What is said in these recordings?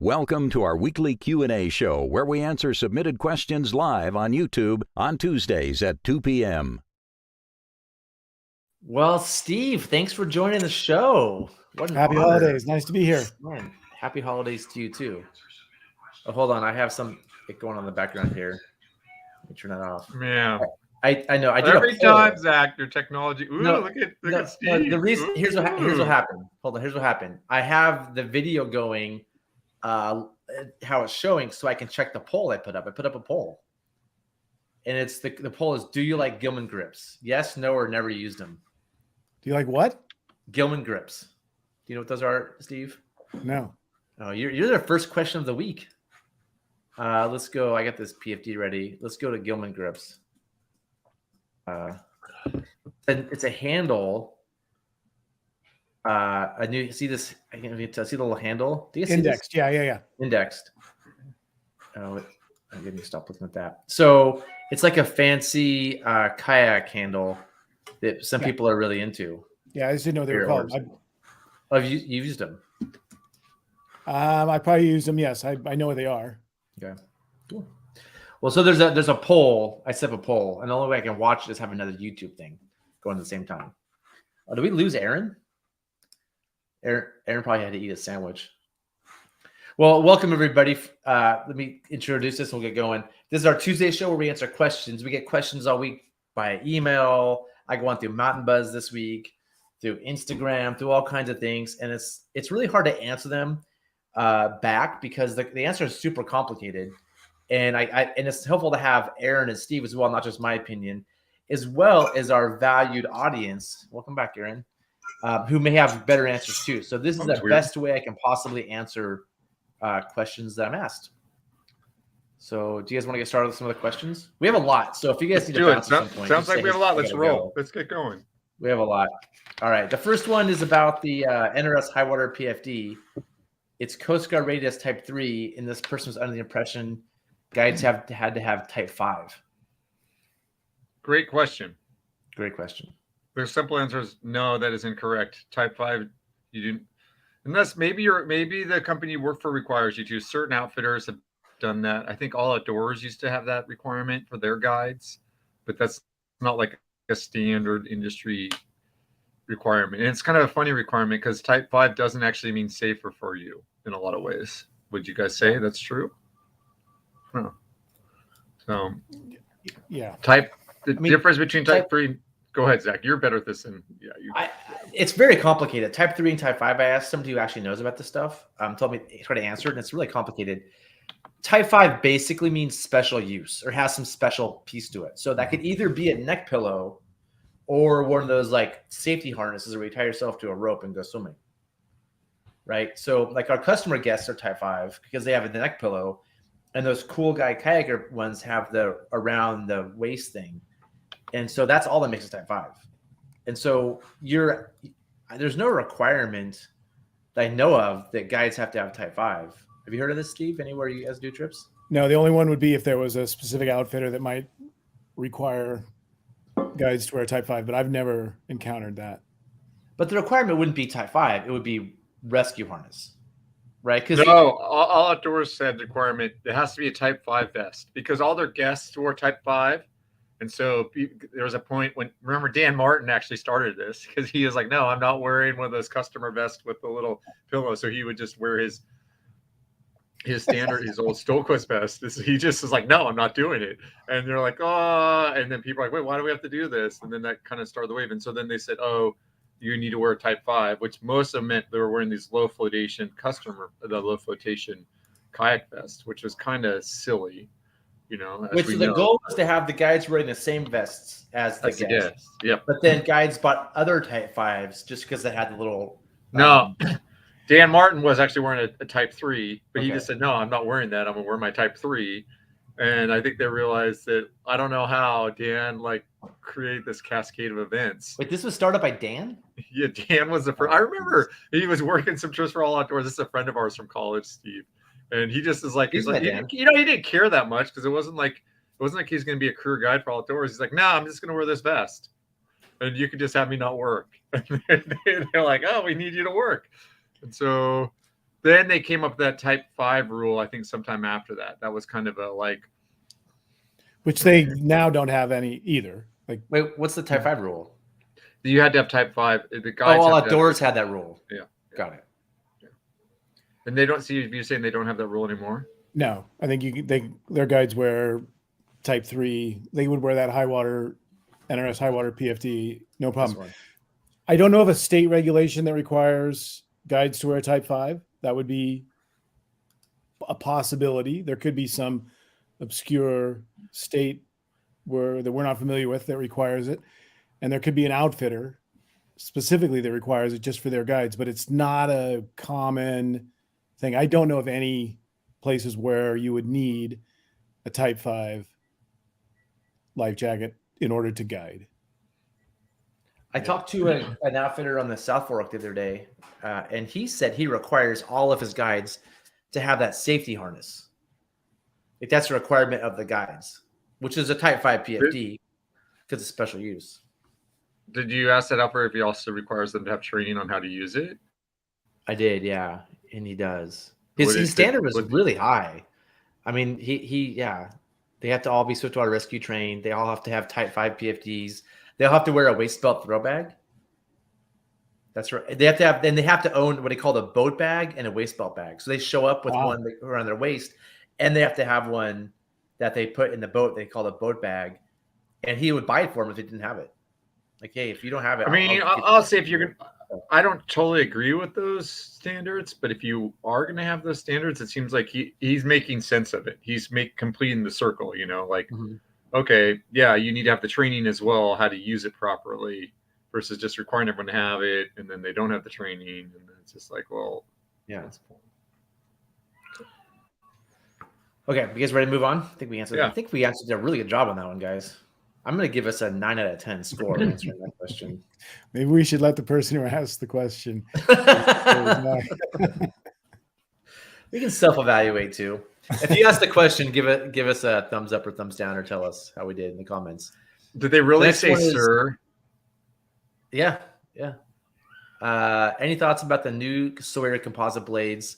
Welcome to our weekly Q&A show where we answer submitted questions live on YouTube on Tuesdays at 2 p.m. Well, Steve, thanks for joining the show. What an Happy honor. holidays. Nice to be here. Man, happy holidays to you too. Oh, hold on. I have some going on in the background here. Let me turn that off. Yeah. I know. I did every time, Zach, your technology. Ooh, no, look at Steve. No, the reason here's what happened. Hold on. Here's what happened. I have the video going, how it's showing, so I can check the poll I put up. I put up a poll, and it's the poll is: do you like Gilman grips? Yes, no, or never used them. Do you like what? Gilman grips. Do you know what those are, Steve? No. Oh, you're the first question of the week. Let's go. I got this PFD ready. Let's go to Gilman grips. And it's a handle. I knew see this. I can see the little handle. Do you see Indexed? This? Yeah. Indexed. Oh, I'm going to stop looking at that. So it's like a fancy kayak handle that some people are really into. Yeah, I just didn't know they were called. Oh, you've used them. I probably used them. Yes, I know what they are. Okay, cool. Well, so there's a poll. I set up a poll, and the only way I can watch it is have another YouTube thing going at the same time. Oh, did we lose Aaron? Aaron probably had to eat a sandwich. Well, welcome everybody. Let me introduce this and we'll get going. This is our Tuesday show where we answer questions. We get questions all week by email. I go on through Mountain Buzz this week, through Instagram, through all kinds of things, and it's really hard to answer them back because the answer is super complicated. And and it's helpful to have Aaron and Steve as well, not just my opinion, as well as our valued audience. Welcome back, Aaron, who may have better answers too. So this is the best way I can possibly answer questions that I'm asked. So do you guys want to get started with some of the questions? We have a lot. So if you guys need to bounce at some point. Sounds like we have a lot. Let's roll. Let's get going. We have a lot. All right. The first one is about the NRS high water PFD. It's Coast Guard rated as type 3, and this person was under the impression guides had to have type 5. Great question. Great question. The simple answer is no, that is incorrect. Type 5, you didn't, unless maybe the company you work for requires you to. Certain outfitters have done that. I think All Outdoors used to have that requirement for their guides, but that's not like a standard industry requirement. And it's kind of a funny requirement because type 5 doesn't actually mean safer for you in a lot of ways. Would you guys say that's true? Huh. So yeah. Difference between type 3. Go ahead, Zach. You're better at this than it's very complicated. Type 3 and type 5. I asked somebody who actually knows about this stuff. Told me try to answer it, and it's really complicated. Type 5 basically means special use or has some special piece to it. So that could either be a neck pillow or one of those like safety harnesses where you tie yourself to a rope and go swimming. Right. So like our customer guests are type 5 because they have a neck pillow, and those cool guy kayaker ones have the around the waist thing. And so that's all that makes it type 5. And so there's no requirement that I know of that guides have to have type 5. Have you heard of this, Steve? Anywhere you guys do trips? No, the only one would be if there was a specific outfitter that might require guides to wear type 5, but I've never encountered that. But the requirement wouldn't be type 5. It would be rescue harness, right? Because no, all Outdoors said requirement, it has to be a type 5 vest because all their guests wore type 5. And so there was a point when, remember, Dan Martin actually started this because he was like, no, I'm not wearing one of those customer vests with the little pillow. So he would just wear his standard, his old Stolquist vest. He just was like, no, I'm not doing it. And they're like, oh, and then people are like, wait, why do we have to do this? And then that kind of started the wave. And so then they said, oh, you need to wear a type 5, which most of them meant they were wearing these low flotation kayak vests, which was kind of silly. You know, which the goal was to have the guides wearing the same vests as the guests. Yep. But then guides bought other type 5s just because they had the little. No, Dan Martin was actually wearing a type 3, but he just said, no, I'm not wearing that. I'm gonna wear my type 3. And I think they realized that I don't know how Dan created this cascade of events. Wait, this was started by Dan? Yeah, Dan was the first. I remember he was working some trips for All Outdoors. This is a friend of ours from college, Steve. And he just is like, he didn't care that much because it wasn't like he's going to be a career guide for All Outdoors. He's like, no, I'm just going to wear this vest, and you can just have me not work. And they're like, oh, we need you to work. And so Then they came up with that Type 5 rule, I think sometime after that. That was kind of a like, which they now don't have any either. Like, Wait, what's the Type 5 rule? you had to have Type 5. The Oh, guys all have to have- outdoors had that rule. Yeah. Got it. And they don't see, you're saying they don't have that rule anymore? no, I think their guides wear Type 3. They would wear that high water, NRS high water PFD, no This problem. one. I don't know of a state regulation that requires guides to wear Type 5. That would be a possibility. There could be some obscure state that we're not familiar with that requires it. And there could be an outfitter specifically that requires it just for their guides, but it's not a common thing. I don't know of any places where you would need a Type 5 life jacket in order to guide. I talked to an outfitter on the South Fork the other day, and he said he requires all of his guides to have that safety harness. Like that's a requirement of the guides, which is a Type 5 PFD because it's special use. Did you ask that outfitter if he also requires them to have training on how to use it? I did, yeah, and he does. What His is standard it? was What- really high. I mean, yeah, they have to all be swiftwater rescue trained. They all have to have Type 5 PFDs. They'll have to wear a waist belt throw bag. That's right. They have to own what they call a boat bag and a waist belt bag. So they show up with Wow. one around their waist, and they have to have one that they put in the boat. They call it a boat bag, and he would buy it for them if they didn't have it. Like, hey, if you don't have it, I mean, I'll say if you're going to, I don't totally agree with those standards, but if you are going to have those standards, it seems like he's making sense of it. He's completing the circle, like, okay, yeah, you need to have the training as well, how to use it properly versus just requiring everyone to have it. And then they don't have the training. And then it's just like, well, yeah. that's the point. Okay, you guys ready to move on? I think we answered. Yeah. I think we answered a really good job on that one, guys. I'm going to give us a 9 out of 10 score answering that question. Maybe we should let the person who asked the question. We can self-evaluate too. If you ask the question, give us a thumbs up or thumbs down, or tell us how we did in the comments. Did they really Next say one is- sir? Yeah. Any thoughts about the new Sawyer composite blades?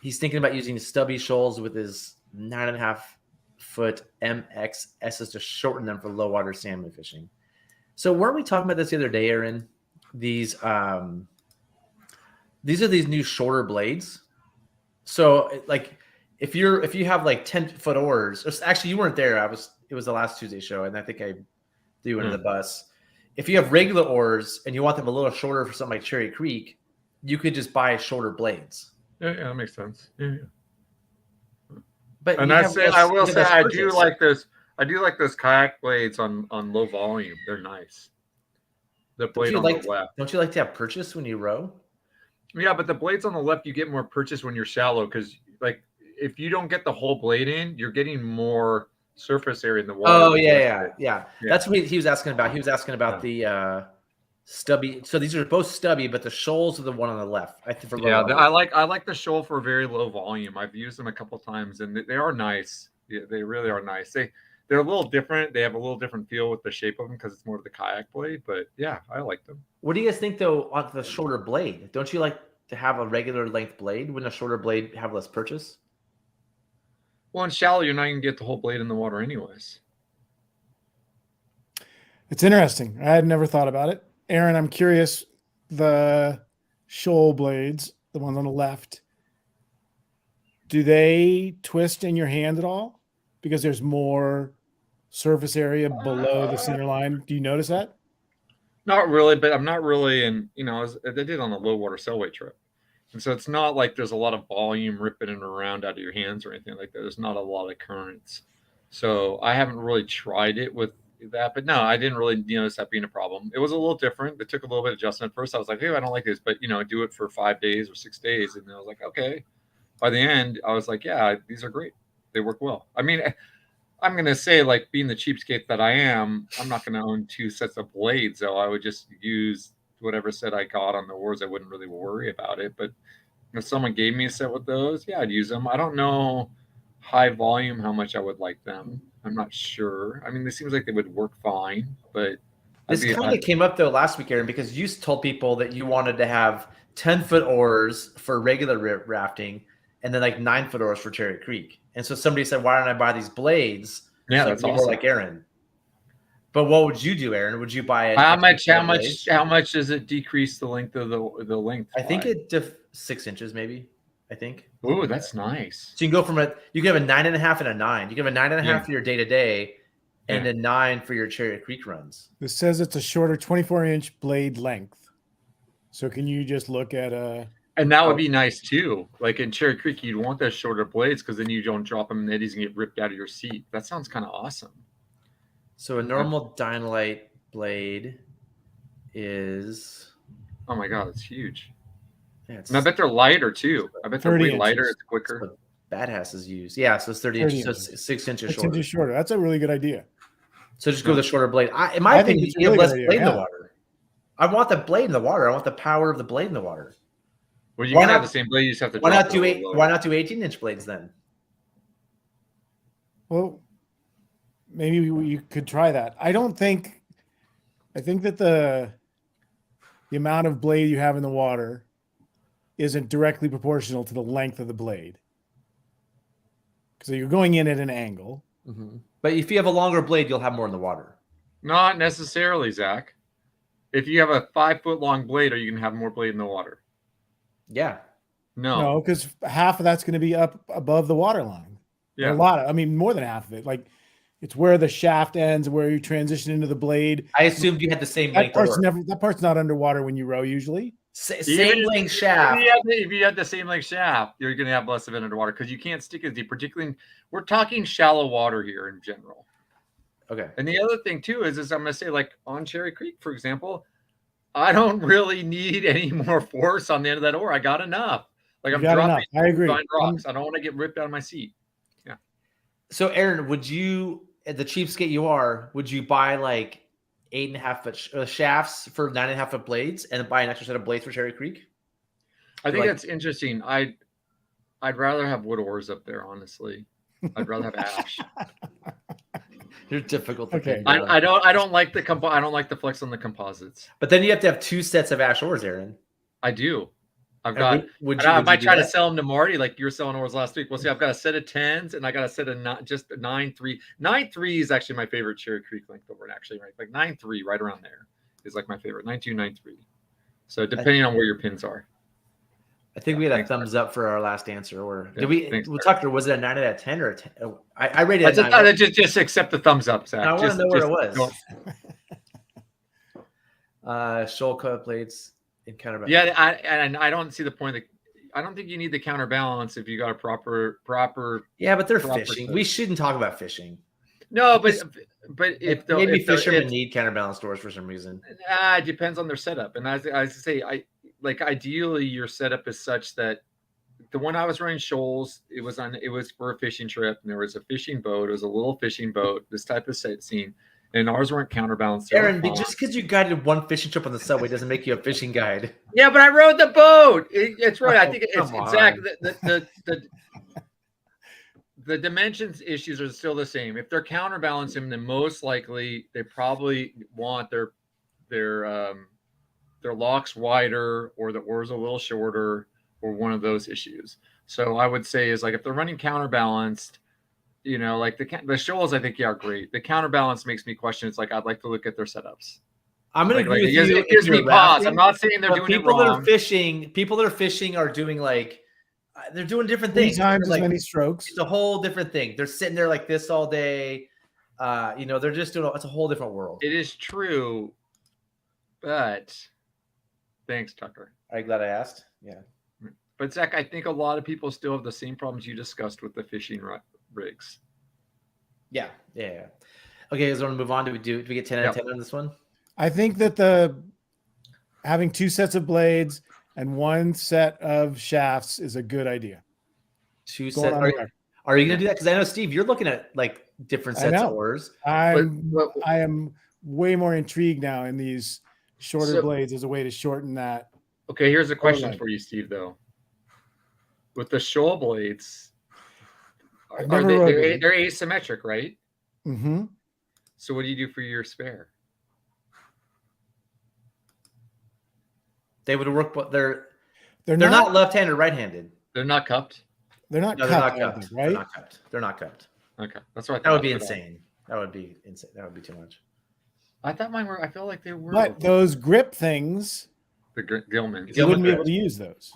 He's thinking about using stubby shoals with his 9.5-foot MXSs to shorten them for low water salmon fishing. So weren't we talking about this the other day, Aaron? These are these new shorter blades. So like if you have like 10-foot oars, actually you weren't there. It was the last Tuesday show, and I think I threw you under the bus. If you have regular oars and you want them a little shorter for something like Cherry Creek, you could just buy shorter blades. Yeah, that makes sense. Yeah. But And I will say I do like those kayak blades on low volume. They're nice. The blade on the left. Don't you like to have purchase when you row? Yeah, but the blades on the left, you get more purchase when you're shallow because, like, if you don't get the whole blade in, you're getting more surface area in the water. Oh, yeah. That's what he was asking about. He was asking about the stubby. So these are both stubby, but the shoals are the one on the left. I think. I like the shoal for very low volume. I've used them a couple times, and they are nice. Yeah, they really are nice. They're a little different. They have a little different feel with the shape of them because it's more of the kayak blade. But yeah, I like them. What do you guys think though on the shorter blade? Don't you like to have a regular length blade? Wouldn't a shorter blade have less purchase? Well, in shallow, you're not going to get the whole blade in the water anyways. It's interesting. I had never thought about it. Aaron, I'm curious, the shoal blades, the ones on the left, do they twist in your hand at all? Because there's more surface area below the center line. Do you notice that? Not really, but I'm not really they did on a low water sailway trip. And so it's not like there's a lot of volume ripping it around out of your hands or anything like that. There's not a lot of currents. So I haven't really tried it with that, but no, I didn't really notice that being a problem. It was a little different. It took a little bit of adjustment. At first I was like, hey, I don't like this, but do it for 5 days or 6 days. And then I was like, okay. By the end, I was like, yeah, these are great. They work well. I mean, I'm going to say, like, being the cheapskate that I am, I'm not going to own 2 sets of blades, though. I would just use whatever set I got on the oars. I wouldn't really worry about it. But if someone gave me a set with those, yeah, I'd use them. I don't know high volume how much I would like them. I'm not sure. I mean, it seems like they would work fine, but this kind of came up though last week, Aaron, because you told people that you wanted to have 10-foot oars for regular rafting, and then like 9-foot oars for Cherry Creek. And so somebody said, "Why don't I buy these blades?" Yeah, so that's more awesome. like Aaron. But what would you do, Aaron? Would you buy it? How much does it decrease the length of the length? I think 6 inches, maybe. I think. Oh, that's nice. So you can go from you can have a 9.5 and a 9. You can have a 9.5 Yeah. for your day to day, and Yeah. a 9 for your Cherry Creek runs. This says it's a shorter 24-inch blade length. So can you just look at And that would be nice too. Like in Cherry Creek, you'd want those shorter blades because then you don't drop them in the eddies and get ripped out of your seat. That sounds kind of awesome. So a normal Dynalite blade is, oh my god, it's huge. Yeah, and I bet they're lighter too. I bet they're way lighter. It's quicker. What Badasses use. Yeah, so it's 30 inches, so 6 inches shorter. 6 inches shorter. That's a really good idea. So just go with a shorter blade. In my opinion, you have less blade in the water. I want the blade in the water. I want the power of the blade in the water. Well, you can have the same blade. You just have to. Why not do 18-inch blades then? Well, maybe you could try that. I think that the amount of blade you have in the water isn't directly proportional to the length of the blade. So you're going in at an angle. Mm-hmm. But if you have a longer blade, you'll have more in the water. Not necessarily, Zach. If you have a 5-foot-long blade, are you going to have more blade in the water? Yeah. No, because half of that's going to be up above the water line. Yeah. A lot of, more than half of it. Like it's where the shaft ends, where you transition into the blade. I assumed you had the same length. That part's not underwater when you row usually. Same length shaft. If you have the same length shaft, you're going to have less of it underwater because you can't stick as deep. Particularly, we're talking shallow water here in general. Okay. And the other thing too is I'm going to say, like on Cherry Creek, for example, I don't really need any more force on the end of that oar. I got enough. Like I'm dropping. I agree. Rocks. I don't want to get ripped out of my seat. Yeah. So Aaron, would you, at the cheapskate you are, would you buy like 8.5-foot shafts for 9.5-foot blades and buy an extra set of blades for Cherry Creek? I think that's interesting. I'd rather have wood oars up there, honestly. I'd rather have ash. You're difficult. Okay. I don't like the flex on the composites. But then you have to have 2 sets of ash oars, Aaron. I do. I've got. Would I might try to sell them to Marty, like you were selling oars last week. We'll see. I've got a set of 10s, and I got a set of 9.3. 9.3 is actually my favorite Cherry Creek length over. Actually, right, like 9.3, right around there, is like my favorite. 9.2, 9.3. So depending on where your pins are. I think we had a thumbs up for our last answer, or did we? Thanks, Tucker, was it a 9 out of 10 or a 10? Oh, I rated it. I just accept the thumbs up, Zach. I want to know where it was. Shoal cut blades in counterbalance. Yeah, I don't see the point. I don't think you need the counterbalance if you got a proper. Yeah, but they're fishing. Set. We shouldn't talk about fishing. No, but if maybe fishermen need counterbalance doors for some reason. It depends on their setup. And as I say, ideally your setup is such that the one I was running shoals, it was for a fishing trip, and there was a fishing boat. It was a little fishing boat, this type of scene, and ours weren't counterbalanced. Aaron, just because you guided one fishing trip on the subway doesn't make you a fishing guide. Yeah, but I rode the boat. It's right. I think it's exactly the dimensions issues are still the same. If they're counterbalancing, then most likely they probably want their locks wider or the oars a little shorter or one of those issues. So I would say is like if they're running counterbalanced, like the shoals, I think are great. The counterbalance makes me question. It's like I'd like to look at their setups. I'm going to agree with you. It gives me pause. I'm not saying they're doing it wrong. People that are fishing are doing they're doing different things. 3 times as many strokes. It's a whole different thing. They're sitting there like this all day. They're just doing. It's a whole different world. It is true, but thanks, Tucker. Are you glad I asked? Yeah. But Zach, I think a lot of people still have the same problems you discussed with the fishing rigs. Yeah. Okay, so want to move on. Do we get 10 out of 10 on this one? I think that having 2 sets of blades and 1 set of shafts is a good idea. 2 sets. Are you going to do that? Because I know, Steve, you're looking at like different sets of oars. I am way more intrigued now in these shorter blades as a way to shorten that. Okay, here's a question for you, Steve, though. With the shoal blades, they're asymmetric, right? Mm-hmm. So what do you do for your spare? They would work, but They're They're not. not left-handed or right-handed. They're not cupped. They're not No, cupped, they're I not think, cupped. right? They're not cupped. They're not cupped. Okay, that's what I thought. That would be but, insane. That would be insane. That would be too much. I thought mine were. I feel like they were. But those grip things, the Gilman. you Gilman wouldn't be able grips. to use those.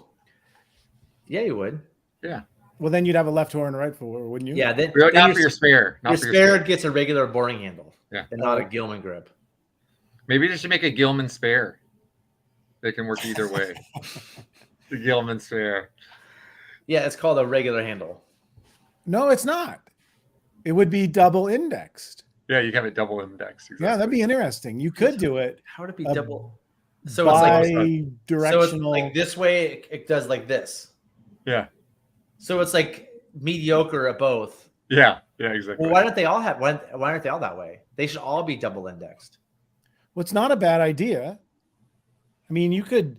Yeah, you would. Yeah. Well, then you'd have a left foot and a right foot, wouldn't you? Yeah, then Not for your spare. Not your for spare gets a regular boring handle. Yeah. And not a Gilman grip. Maybe they should make a Gilman spare. They can work either way. The Gilman spare. Yeah, it's called a regular handle. No, it's not. It would be double indexed. Yeah, you have it double index. Exactly. Yeah, that'd be interesting. You could do it How would it be A double? So it's like bi-directional. like this way. It does like this. Yeah. So it's like mediocre at both. Yeah. Yeah. Exactly. Well, why don't they all have? Why aren't they all that way? They should all be double indexed. Well, it's not a bad idea. I mean, you could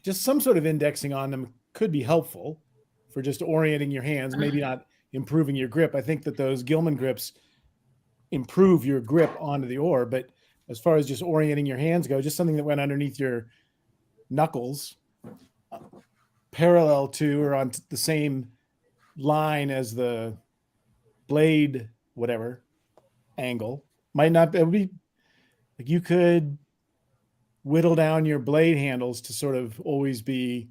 just some sort of indexing on them could be helpful for just orienting your hands, maybe not improving your grip. I think that those Gilman grips improve your grip onto the oar, but as far as just orienting your hands go, just something that went underneath your knuckles, parallel to or on the same line as the blade, whatever angle, might not. It would be like you could whittle down your blade handles to sort of always be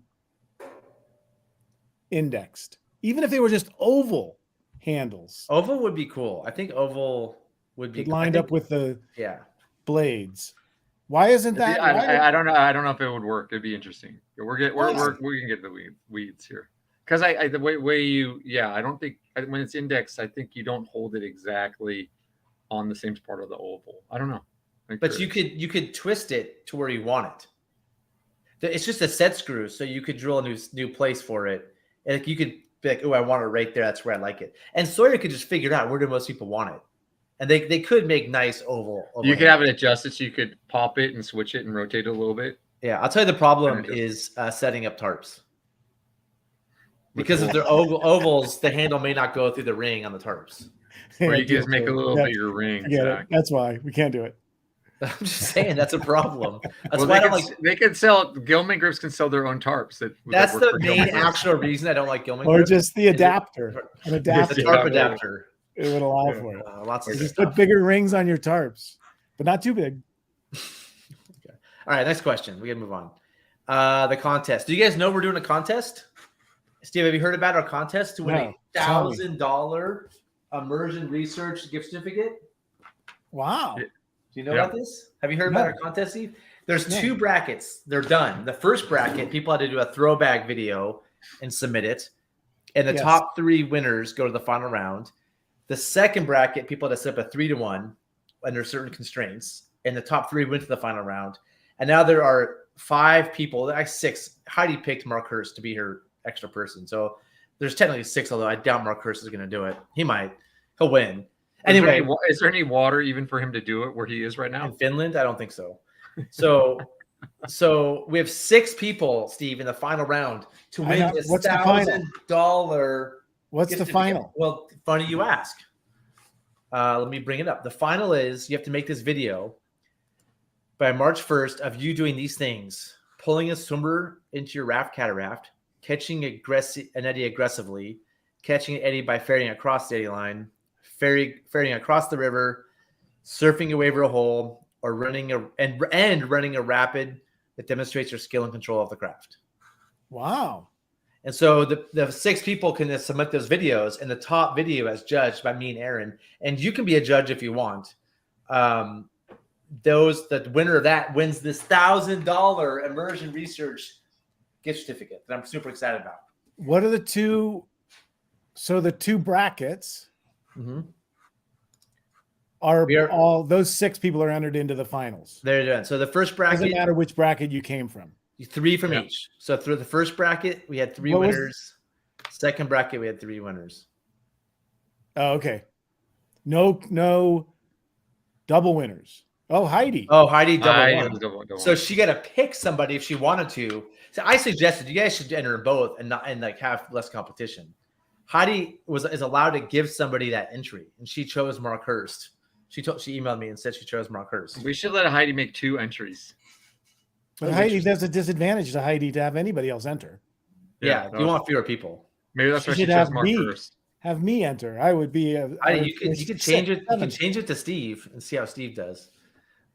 indexed, even if they were just oval handles. Oval would be cool. I think oval would be Lined up with the yeah. blades. Why isn't that? I don't know. I don't know if it would work. It'd be interesting. We can get the weeds here because the way you I don't think when it's indexed, I think you don't hold it exactly on the same part of the oval. I don't know. But you could twist it to where you want it. It's just a set screw, so you could drill a new place for it. And you could be like, oh, I want it right there. That's where I like it. And Sawyer could just figure it out. Where do most people want it? And they could make nice oval. You could have it adjusted so you could pop it and switch it and rotate it a little bit. Yeah, I'll tell you the problem is setting up tarps. Because if they're ovals, the handle may not go through the ring on the tarps. Or you can just make a little bigger ring. Exactly. That's why we can't do it. I'm just saying that's a problem. That's well, why they can sell Gilman grips can sell their own tarps. That's the main actual reason I don't like Gilman or grips. just the adapter. An adapter. The tarp adapter. It would allow for it. Lots of just stuff. put bigger rings on your tarps, but not too big. Okay. All right, next question. We gotta move on. The contest. Do you guys know we're doing a contest? Steve, have you heard about our contest to win a $1,000 immersion research gift certificate? Wow. Do you know about this? Have you heard about our contest, Steve? There's two brackets. They're done. The first bracket, people had to do a throwback video and submit it. And the top 3 winners go to the final round. The second bracket, people had to set up a 3-to-1 under certain constraints. And the top 3 went to the final round. And now there are 5 people, 6. Heidi picked Mark Hurst to be her extra person. So there's technically 6, although I doubt Mark Hurst is going to do it. He might. He'll win. Anyway, is there any water even for him to do it where he is right now? In Finland? I don't think so. So we have 6 people, Steve, in the final round to win this $1,000. What's the final? Well, funny you ask. Let me bring it up. The final is you have to make this video by March 1st of you doing these things: pulling a swimmer into your raft cataract, catching an eddy aggressively, catching an eddy by ferrying across the eddy line, ferrying across the river, surfing away over a hole, or running a rapid that demonstrates your skill and control of the craft. Wow. And so the 6 people can submit those videos, and the top video is judged by me and Aaron. And you can be a judge if you want. The winner of that wins this $1,000 immersion research gift certificate that I'm super excited about. What are the 2? So the 2 brackets are all those 6 people are entered into the finals. They're done. So the first bracket doesn't matter which bracket you came from. 3 from each. So through the first bracket, we had 3 winners. Second bracket, we had 3 winners. Oh, okay. No double winners. Oh, Heidi. Heidi double won. So she got to pick somebody if she wanted to. So I suggested you guys should enter both and have less competition. Heidi is allowed to give somebody that entry, and she chose Mark Hurst. She emailed me and said she chose Mark Hurst. We should let Heidi make 2 entries. But Heidi, there's a disadvantage to Heidi to have anybody else enter. Yeah, you want fewer people. Maybe that's why she should chose have Mark me. first. Have me enter. I would be. You could change it. You can change it to Steve and see how Steve does.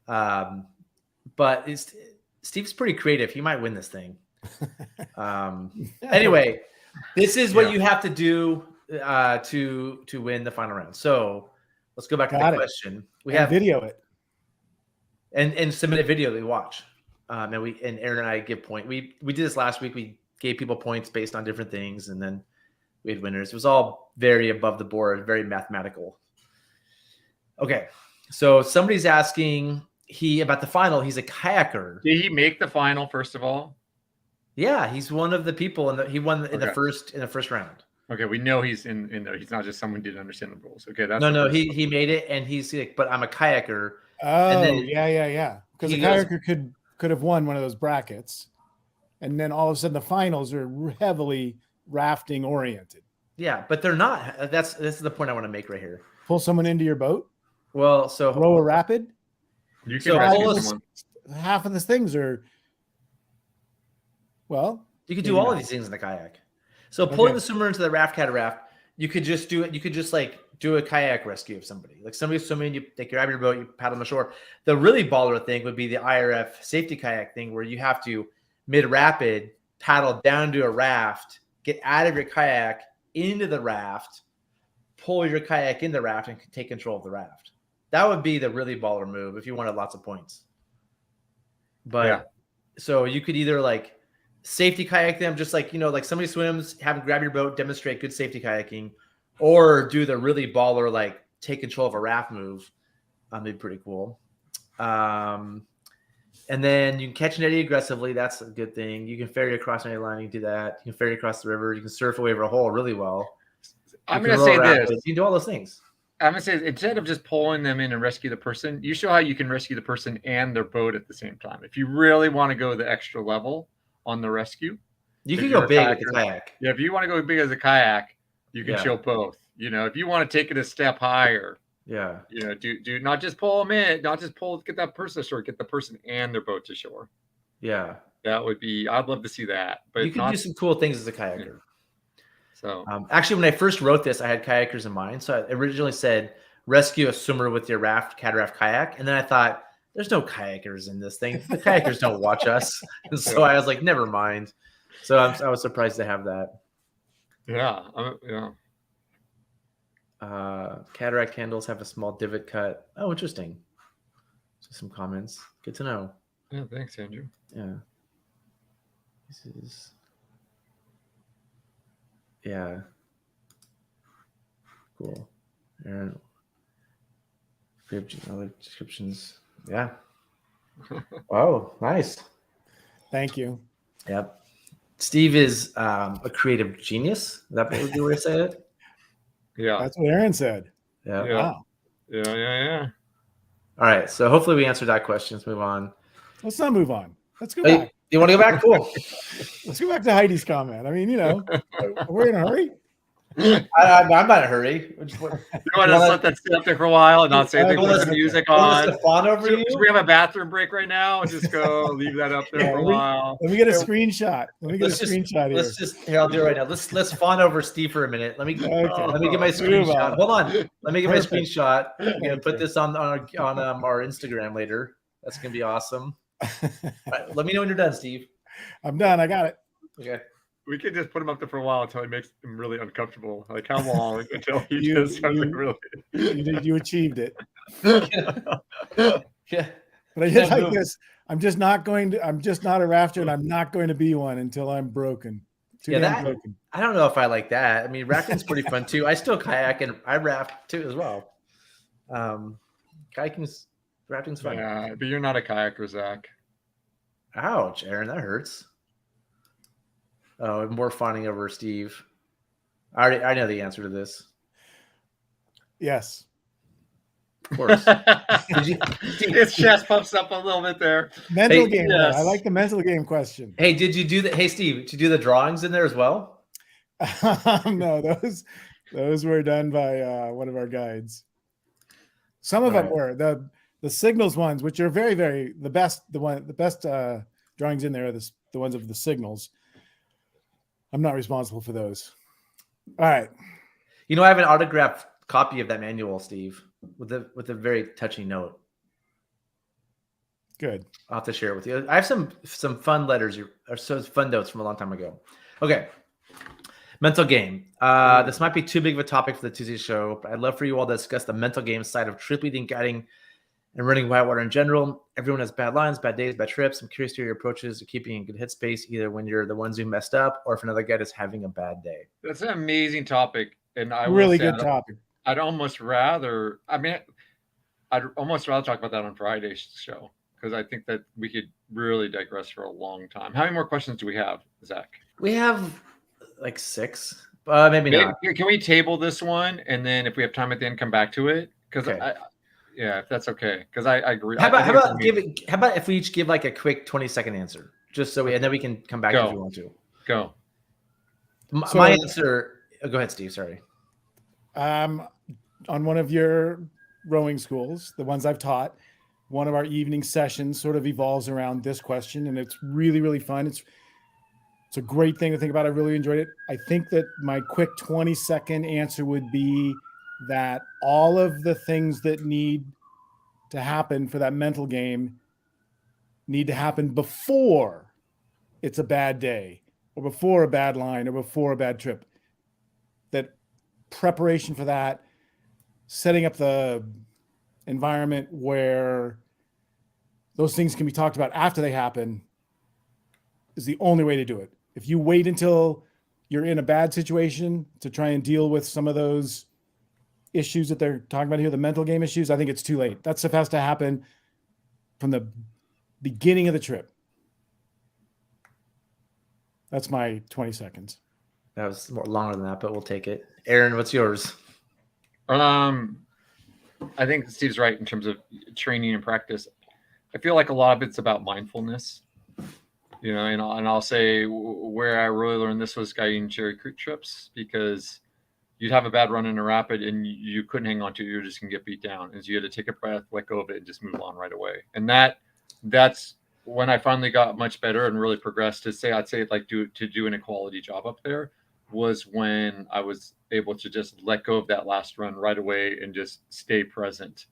But Steve's pretty creative. He might win this thing. Anyway, this is what you have to do to win the final round. So let's go back to the question. We have video it and submit a video that we watch. And Aaron and I give point. We did this last week. We gave people points based on different things, and then we had winners. It was all very above the board, very mathematical. Okay, so somebody's asking about the final. He's a kayaker. Did he make the final first of all? Yeah, he's one of the people, and he won in the first round. Okay, we know he's in there. He's not just someone who didn't understand the rules. Okay, that's no. He made it, and he's like, but I'm a kayaker. Oh, and then yeah. Because a kayaker could have won one of those brackets, and then all of a sudden the finals are heavily rafting oriented. Yeah, but they're not. This is the point I want to make right here. Pull someone into your boat. Well, so row a rapid. You can rescue someone. Half of the things are. Well, you could do all of these things in the kayak. So pulling the swimmer into the raft, you could just do it. You could just like do a kayak rescue of somebody. Like somebody's swimming, you grab your boat, you paddle them ashore. The really baller thing would be the IRF safety kayak thing, where you have to mid-rapid paddle down to a raft, get out of your kayak into the raft, pull your kayak in the raft, and take control of the raft. That would be the really baller move if you wanted lots of points. But so you could either like safety kayak them, just like, like somebody swims, have them grab your boat, demonstrate good safety kayaking, or do the really baller, like take control of a raft move. That'd be pretty cool. And then you can catch an eddy aggressively. That's a good thing. You can ferry across an eddy line. You can do that. You can ferry across the river. You can surf away over a hole really well. I'm going to say this. You can do all those things. I'm going to say, instead of just pulling them in and rescue the person, you show how you can rescue the person and their boat at the same time. If you really want to go the extra level on the rescue, you can go big with the kayak. Yeah, if you want to go big as a kayak, you can show both. If you want to take it a step higher, do not just pull them in, not just get that person ashore, get the person and their boat to shore. Yeah, that would be. I'd love to see that. But you can do some cool things as a kayaker. Yeah. So actually, when I first wrote this, I had kayakers in mind. So I originally said rescue a swimmer with your cataract kayak, and then I thought, there's no kayakers in this thing. The kayakers don't watch us. And so I was like, never mind. So I was surprised to have that. Yeah. Cataract handles have a small divot cut. Oh, interesting. Just some comments. Good to know. Yeah, thanks, Andrew. Yeah. This is... Yeah. Cool. Aaron. Other descriptions. Yeah. Oh, nice. Thank you. Yep. Steve is a creative genius. Is that what you were saying it? Yeah. That's what Aaron said. Yeah. Wow. Yeah. All right. So hopefully we answered that question. Let's move on. Let's not move on. Let's go back. You want to go back? Cool. Let's go back to Heidi's comment. I mean, we're in a hurry. I'm not in a hurry. You want to let that sit up there for a while and not say anything with the music on? Should we have a bathroom break right now and just go leave that up there for a while? Let me get a screenshot. Here. Let's just here. I'll do it right now. Let's fawn over Steve for a minute. Let me get my screenshot. Hold on. Let me get my screenshot. I'm gonna put this on our Instagram later. That's gonna be awesome. Right, let me know when you're done, Steve. I'm done. I got it. Okay. We could just put him up there for a while until he makes him really uncomfortable. Like how long until he does something really? You achieved it. Yeah. But I did like this. I'm just not a rafter, and I'm not going to be one until I'm broken. Broken. I don't know if I like that. I mean, rafting's pretty fun too. I still kayak and I raft too as well. Rafting's fun. Yeah, but you're not a kayaker, Zach. Ouch, Aaron, that hurts. Oh, more fawning over Steve. I know the answer to this. Yes. Of course. His chest puffs up a little bit there. Mental game. Yes. I like the mental game question. Hey, did you do that? Hey, Steve, did you do the drawings in there as well? No, those were done by one of our guides. Some of them were the signals ones, which are very, very the best drawings in there are the ones of the signals. I'm not responsible for those. All right. You know, I have an autographed copy of that manual, Steve, with a very touching note. Good. I'll have to share it with you. I have some fun letters or some fun notes from a long time ago. Okay. Mental game. This might be too big of a topic for the Tuesday show, but I'd love for you all to discuss the mental game side of trip leading, guiding, and running whitewater in general. Everyone has bad lines, bad days, bad trips. I'm curious to your approaches to keeping in good headspace, either when you're the ones who messed up or if another guy is having a bad day. That's an amazing topic. And I Really will say good topic. I'd almost rather talk about that on Friday's show, because I think that we could really digress for a long time. How many more questions do we have, Zach? We have like 6, maybe not. Can we table this one, and then if we have time at the end, come back to it? Because Okay. if that's okay, because I agree. How about if we each give like a quick 20-second answer, just so and then we can come back if we want to. Go. My answer. Go ahead, Steve. Sorry. On one of your rowing schools, the ones I've taught, one of our evening sessions sort of evolves around this question, and it's really, really fun. It's a great thing to think about. I really enjoyed it. I think that my quick 20-second answer would be that all of the things that need to happen for that mental game need to happen before it's a bad day or before a bad line or before a bad trip. That preparation for that, setting up the environment where those things can be talked about after they happen is the only way to do it. If you wait until you're in a bad situation to try and deal with some of those issues that they're talking about here, the mental game issues, I think it's too late. That stuff has to happen from the beginning of the trip. That's my 20 seconds. That was more longer than that, but we'll take it. Aaron, what's yours? I think Steve's right in terms of training and practice. I feel like a lot of it's about mindfulness, and I'll say where I really learned this was guiding Cherry Creek trips, because you'd have a bad run in a rapid and you couldn't hang on to it. You're just going to get beat down. And so you had to take a breath, let go of it, and just move on right away. And that's when I finally got much better and really progressed I'd say like do an equality job up there, was when I was able to just let go of that last run right away and just stay present.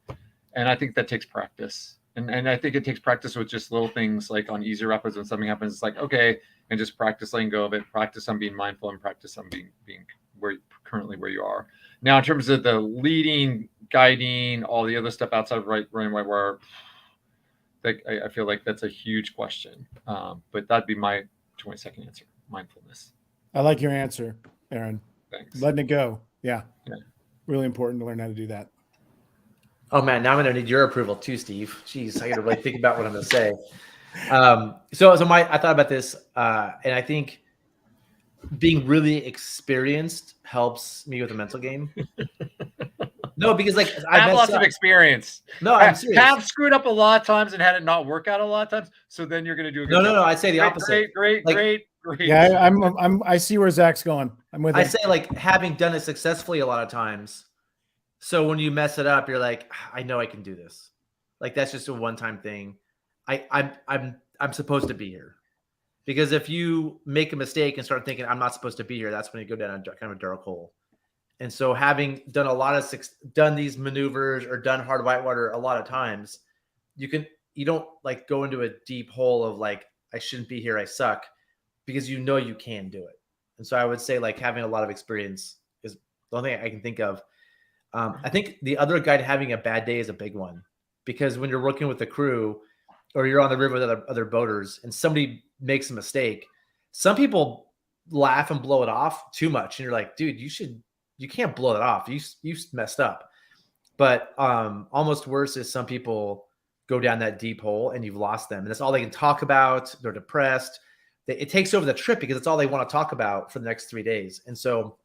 And I think that takes practice. And I think it takes practice with just little things, like on easy rapids when something happens, it's like, okay, and just practice letting go of it, practice on being mindful, and practice on being where you are. Now, in terms of the leading, guiding, all the other stuff outside of running whitewater, I feel like that's a huge question. But that'd be my 20-second answer: mindfulness. I like your answer, Aaron. Thanks. Letting it go. Yeah. Really important to learn how to do that. Oh man, now I'm gonna need your approval too, Steve. Jeez, I gotta really think about what I'm gonna say. So I thought about this, and I think being really experienced helps me with the mental game. No, because like I have lots of experience. No, I'm serious. Have screwed up a lot of times and had it not work out a lot of times. So then you're gonna do a good job. No. I'd say the opposite. Great. Yeah, I see where Zach's going. I'm with him. I say like having done it successfully a lot of times. So when you mess it up, you're like, I know I can do this. Like that's just a one-time thing. I'm supposed to be here. Because if you make a mistake and start thinking I'm not supposed to be here, that's when you go down a kind of a dark hole. And so having done done these maneuvers or done hard whitewater a lot of times, you don't like go into a deep hole of like, I shouldn't be here, I suck, because you can do it. And so I would say like having a lot of experience is the only thing I can think of. I think the other guide having a bad day is a big one, because when you're working with the crew or you're on the river with other boaters and somebody makes a mistake, some people laugh and blow it off too much. And you're like, dude, you can't blow it off. You messed up. But almost worse is some people go down that deep hole and you've lost them. And that's all they can talk about. They're depressed. It takes over the trip because it's all they want to talk about for the next 3 days. And so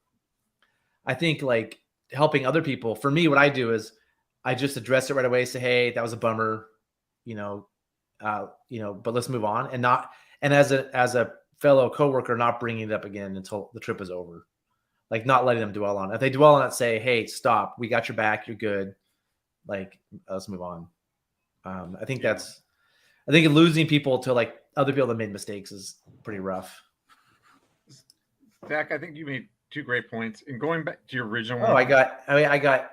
I think like helping other people, for me, what I do is I just address it right away. Say, hey, that was a bummer, but let's move on, and as a fellow coworker, not bringing it up again until the trip is over, like not letting them dwell on it. If they dwell on it, say, hey, stop, we got your back, you're good. Like, let's move on. I think that's I think losing people to like other people that made mistakes is pretty rough. Zach, I think you made 2 great points. And going back to your original Oh, one, I got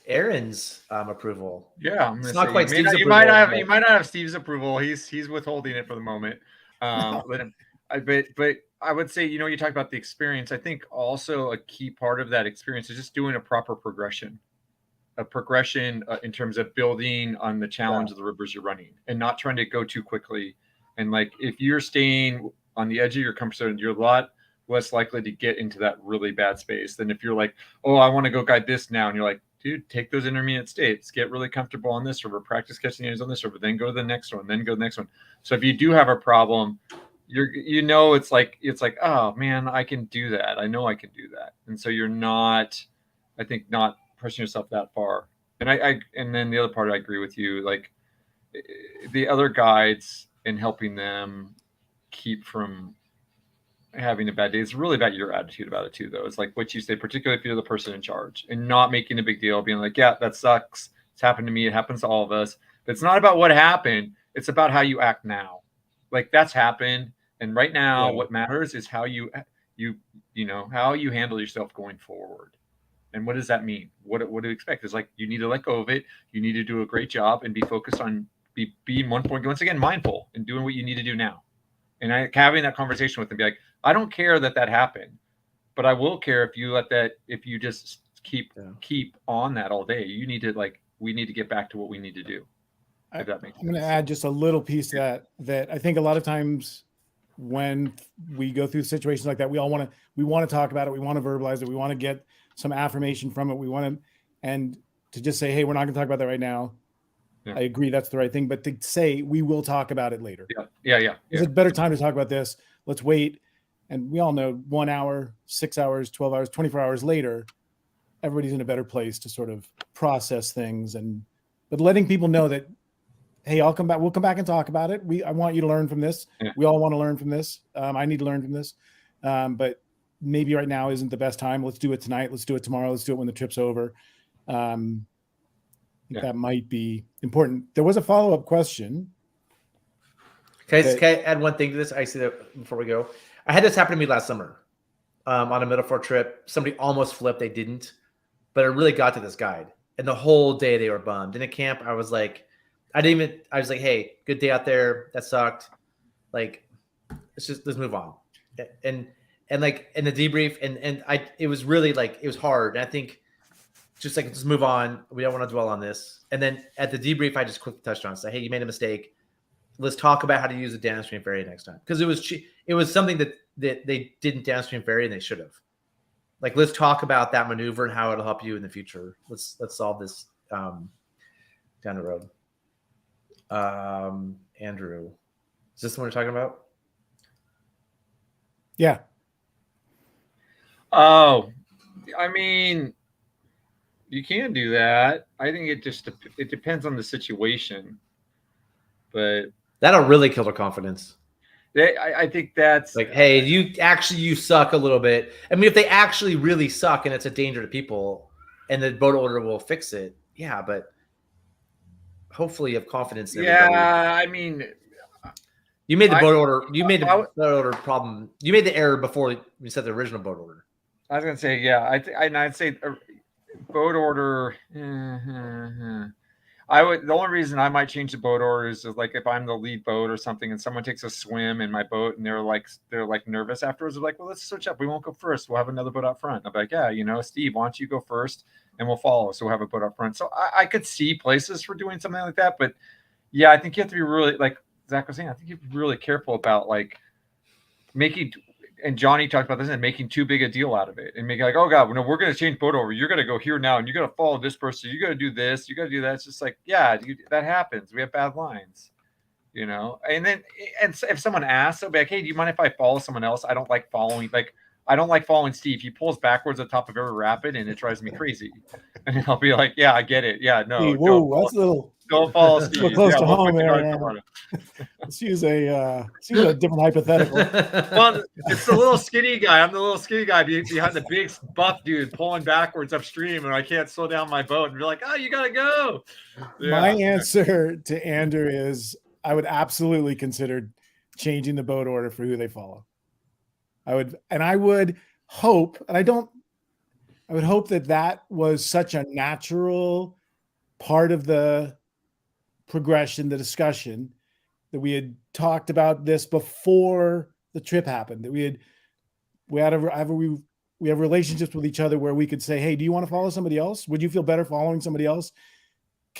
Aaron's approval. yeah, I'm It's gonna not say quite Steve's you approval. might not have Steve's approval. He's withholding it for the moment. Let him. But I would say, you talk about the experience. I think also a key part of that experience is just doing a proper progression. A progression in terms of building on the challenge of the rivers you're running, and not trying to go too quickly. And like if you're staying on the edge of your comfort zone, you're a lot less likely to get into that really bad space than if you're like, oh, I want to go guide this now, and you're like, dude, take those intermediate states, get really comfortable on this river, practice catching the edges on this river, then go to the next one, then go to the next one. So if you do have a problem, it's like, oh man, I can do that. I know I can do that. And so you're not, I think, not pushing yourself that far. And and then the other part, I agree with you, like the other guides and helping them keep from having a bad day. It's really about your attitude about it too, though. It's like what you say, particularly if you're the person in charge, and not making a big deal, being like, yeah, that sucks. It's happened to me. It happens to all of us. But it's not about what happened. It's about how you act now. Like that's happened. And right now, what matters is how how you handle yourself going forward. And what does that mean? What do you expect? It's like you need to let go of it. You need to do a great job and be focused on being one point, once again, mindful and doing what you need to do now. And having that conversation with them, be like, I don't care that happened, but I will care if you just keep on that all day. You need to we need to get back to what we need to do. If that makes sense. I'm going to add just a little piece to that I think a lot of times when we go through situations like that, we want to talk about it. We want to verbalize it. We want to get some affirmation from it. And to just say, hey, we're not going to talk about that right now. Yeah. I agree. That's the right thing. But to say, we will talk about it later. Yeah. It's a better time to talk about this. Let's wait. And we all know 1 hour, 6 hours, 12 hours, 24 hours later, everybody's in a better place to sort of process things. But letting people know that, hey, We'll come back and talk about it. I want you to learn from this. Yeah. We all want to learn from this. I need to learn from this. But maybe right now isn't the best time. Let's do it tonight. Let's do it tomorrow. Let's do it when the trip's over. That might be important. There was a follow-up question. Can I add one thing to this? I see that before we go. I had this happen to me last summer on a metaphor trip. Somebody almost flipped. They didn't. But it really got to this guide. And the whole day they were bummed. In a camp, I was like, I was like, hey, good day out there. That sucked. Like, let's move on. And like in the debrief, it was really like, it was hard. And I think just move on. We don't want to dwell on this. And then at the debrief, I just quickly touched on it. Say, hey, you made a mistake. Let's talk about how to use the downstream ferry next time. Because it was something that they didn't downstream ferry and they should have. Like, let's talk about that maneuver and how it'll help you in the future. Let's solve this down the road. Andrew, is this the one you're talking about? Yeah. Oh, I mean, you can do that. I think it depends on the situation, but that'll really kill their confidence. I think that's like, hey, you suck a little bit. I mean, if they actually really suck and it's a danger to people, and the boat order will fix it, yeah, but hopefully you have confidence in everybody. Yeah, I mean, you made the boat order. You made the boat order problem. You made the error before you set the original boat order. I was gonna say, yeah, I'd say boat order. The only reason I might change the boat orders is like if I'm the lead boat or something, and someone takes a swim in my boat, and they're like nervous afterwards. They're like, well, let's switch up. We won't go first. We'll have another boat out front. I'll be like, yeah, Steve, why don't you go first, and we'll follow. So we'll have a boat up front. So I could see places for doing something like that, but yeah, I think you have to be really, like Zach was saying, I think you have to be really careful about like making. And Johnny talked about this and making too big a deal out of it and making like, oh God, no, we're going to change boat over. You're going to go here now and you're going to follow this person. You're going to do this. You got to do that. It's just like, yeah, that happens. We have bad lines, and then, and if someone asks, they'll be like, hey, do you mind if I follow someone else? I don't like following Steve. He pulls backwards at the top of every rapid and it drives me crazy. And I'll be like, yeah, I get it. Yeah, no. Hey, whoa, that's a little. Don't follow Steve. We're close to home there. Let's use a different hypothetical. Well, it's the little skinny guy. I'm the little skinny guy behind the big buff dude pulling backwards upstream, and I can't slow down my boat. And you're like, oh, you gotta go. Yeah. My answer to Andrew is I would absolutely consider changing the boat order for who they follow. I would hope that was such a natural part of the progression, the discussion, that we had talked about this before the trip happened, that we have relationships with each other where we could say, hey, do you want to follow somebody else? Would you feel better following somebody else?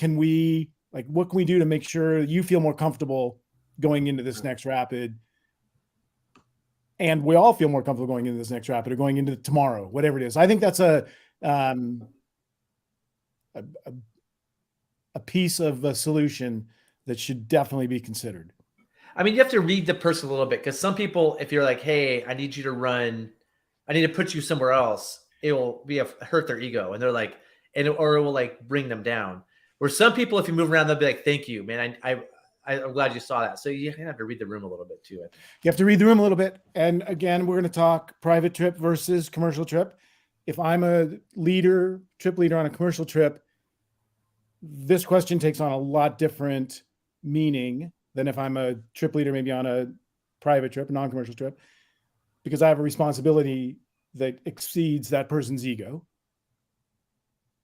What can we do to make sure you feel more comfortable going into this next rapid? And we all feel more comfortable going into this next rapid or going into tomorrow, whatever it is. I think that's a piece of a solution that should definitely be considered. I mean, you have to read the person a little bit, because some people, if you're like, hey, I need you to run, I need to put you somewhere else, it will hurt their ego. And they're like, or it will like bring them down. Where some people, if you move around, they'll be like, thank you, man. I'm glad you saw that. So you have to read the room a little bit too. I think. You have to read the room a little bit. And again, we're going to talk private trip versus commercial trip. If I'm a trip leader on a commercial trip, this question takes on a lot different meaning than if I'm a trip leader, maybe on a private trip, a non-commercial trip, because I have a responsibility that exceeds that person's ego.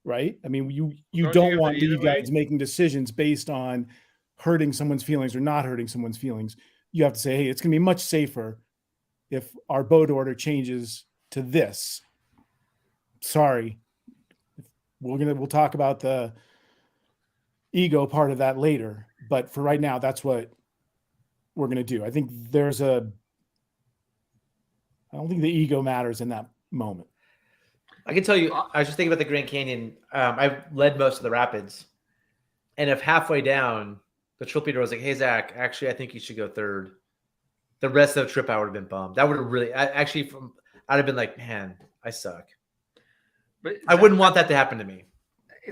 Right? I mean, you don't want lead guides making decisions based on hurting someone's feelings or not hurting someone's feelings. You have to say, hey, it's going to be much safer if our boat order changes to this. Sorry. We'll talk about the ego part of that later, but for right now, that's what we're going to do. I think I don't think the ego matters in that moment. I can tell you, I was just thinking about the Grand Canyon. I've led most of the rapids, and if halfway down, the trip leader was like, hey, Zach, actually, I think you should go third. The rest of the trip, I would have been bummed. That would have really, I'd have been like, man, I suck. But I wouldn't want that to happen to me.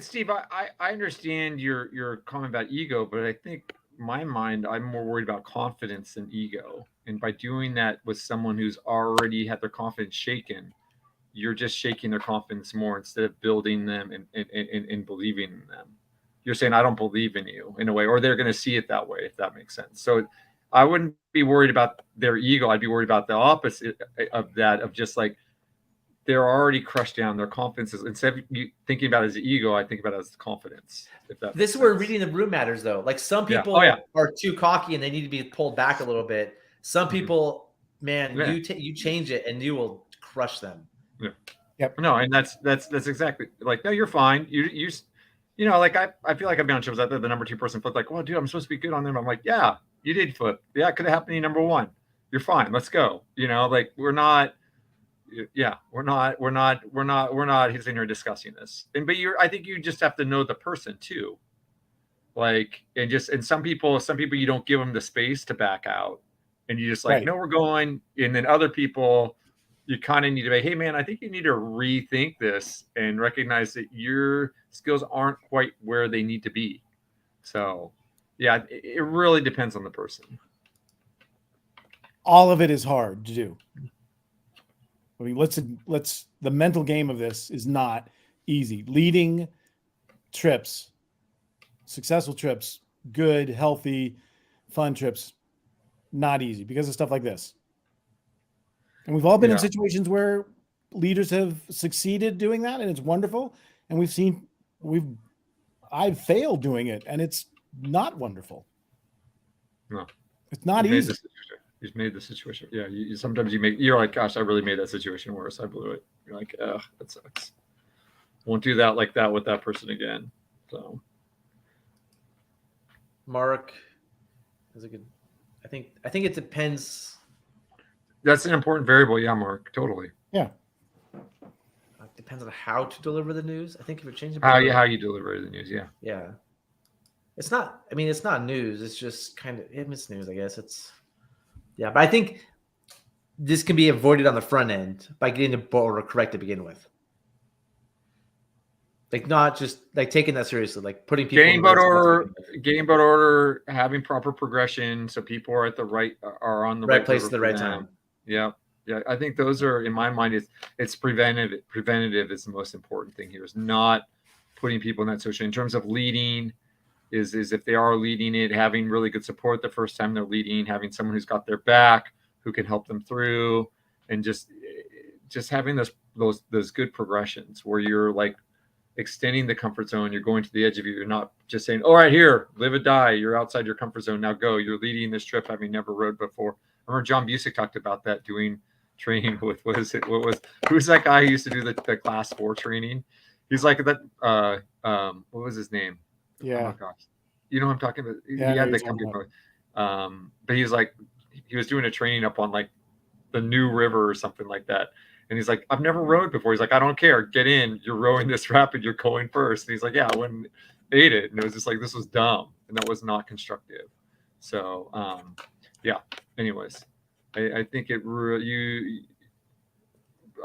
Steve, I understand your comment about ego, but I think in my mind, I'm more worried about confidence than ego. And by doing that with someone who's already had their confidence shaken, you're just shaking their confidence more instead of building them and believing in them. You're saying, I don't believe in you in a way, or they're going to see it that way, if that makes sense. So I wouldn't be worried about their ego. I'd be worried about the opposite of that, of just like, they're already crushed down. Their confidence is, instead of you thinking about it as ego, I think about it as confidence. This is where reading the room matters, though. Like some people are too cocky and they need to be pulled back a little bit. Some people, man, you change it and you will crush them. Yeah. Yep. No, and that's exactly like, no, you're fine. You know, like I feel like I've been on shows out there. The number 2 person flipped, like, well, dude, I'm supposed to be good on them. I'm like, yeah, you did flip. Yeah, it could have happened to you number 1. You're fine. Let's go. You know, like we're not sitting here discussing this. But I think you just have to know the person too. Like, and some people you don't give them the space to back out, and you just like, no, we're going. And then other people, you kind of need to be, hey man, I think you need to rethink this and recognize that your skills aren't quite where they need to be. So yeah, it really depends on the person. All of it is hard to do. I mean, the mental game of this is not easy. Leading trips, successful trips, good, healthy, fun trips, not easy because of stuff like this. And we've all been in situations where leaders have succeeded doing that, and it's wonderful. And I've failed doing it, and it's not wonderful. No, it's not easy. You've made the situation. Yeah, sometimes you're like, gosh, I really made that situation worse. I blew it. You're like, ugh, that sucks. Won't do that like that with that person again. So, Mark is a good. I think it depends. That's an important variable. Yeah, Mark, totally. Yeah. It depends on how to deliver the news. I think if you're changing how you deliver the news. Yeah. Yeah. It's not. I mean, it's not news. It's just kind of it's news. I guess it's. Yeah, but I think this can be avoided on the front end by getting the boat order correct to begin with. Like not just like taking that seriously, like putting people getting boat order, having proper progression, so people are at the are on the right place at the right time. Yeah. I think those are, in my mind, it's preventative. Preventative is the most important thing here. Is not putting people in that situation in terms of leading. is if they are leading it, having really good support the first time they're leading, having someone who's got their back, who can help them through, and just having those good progressions where you're like extending the comfort zone. You're going to the edge of it. You're not just saying, all right, here, live or die. You're outside your comfort zone. Now go. You're leading this trip having never rode before. I remember John Busick talked about that, doing training with, who's that guy who used to do the class 4 training? He's like that. What was his name? Yeah. Oh my gosh. You know what I'm talking about? Yeah, He had the company. But he was like, he was doing a training up on like the New River or something like that. And he's like, I've never rowed before. He's like, I don't care. Get in. You're rowing this rapid. You're going first. And he's like, yeah, I wouldn't ate it. And it was just like, this was dumb. And that was not constructive. So, yeah. Anyways, I think a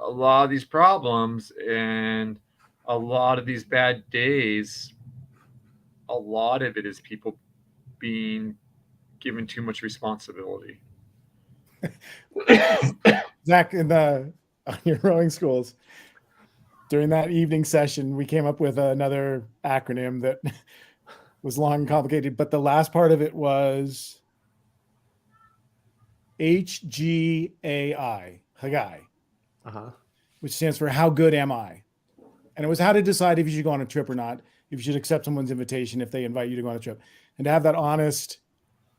lot of these problems and a lot of these bad days, a lot of it is people being given too much responsibility. Zach, on your rowing schools, during that evening session, we came up with another acronym that was long and complicated, but the last part of it was HGAI, Hagai, which stands for How Good Am I? And it was how to decide if you should go on a trip or not, if you should accept someone's invitation if they invite you to go on a trip, and to have that honest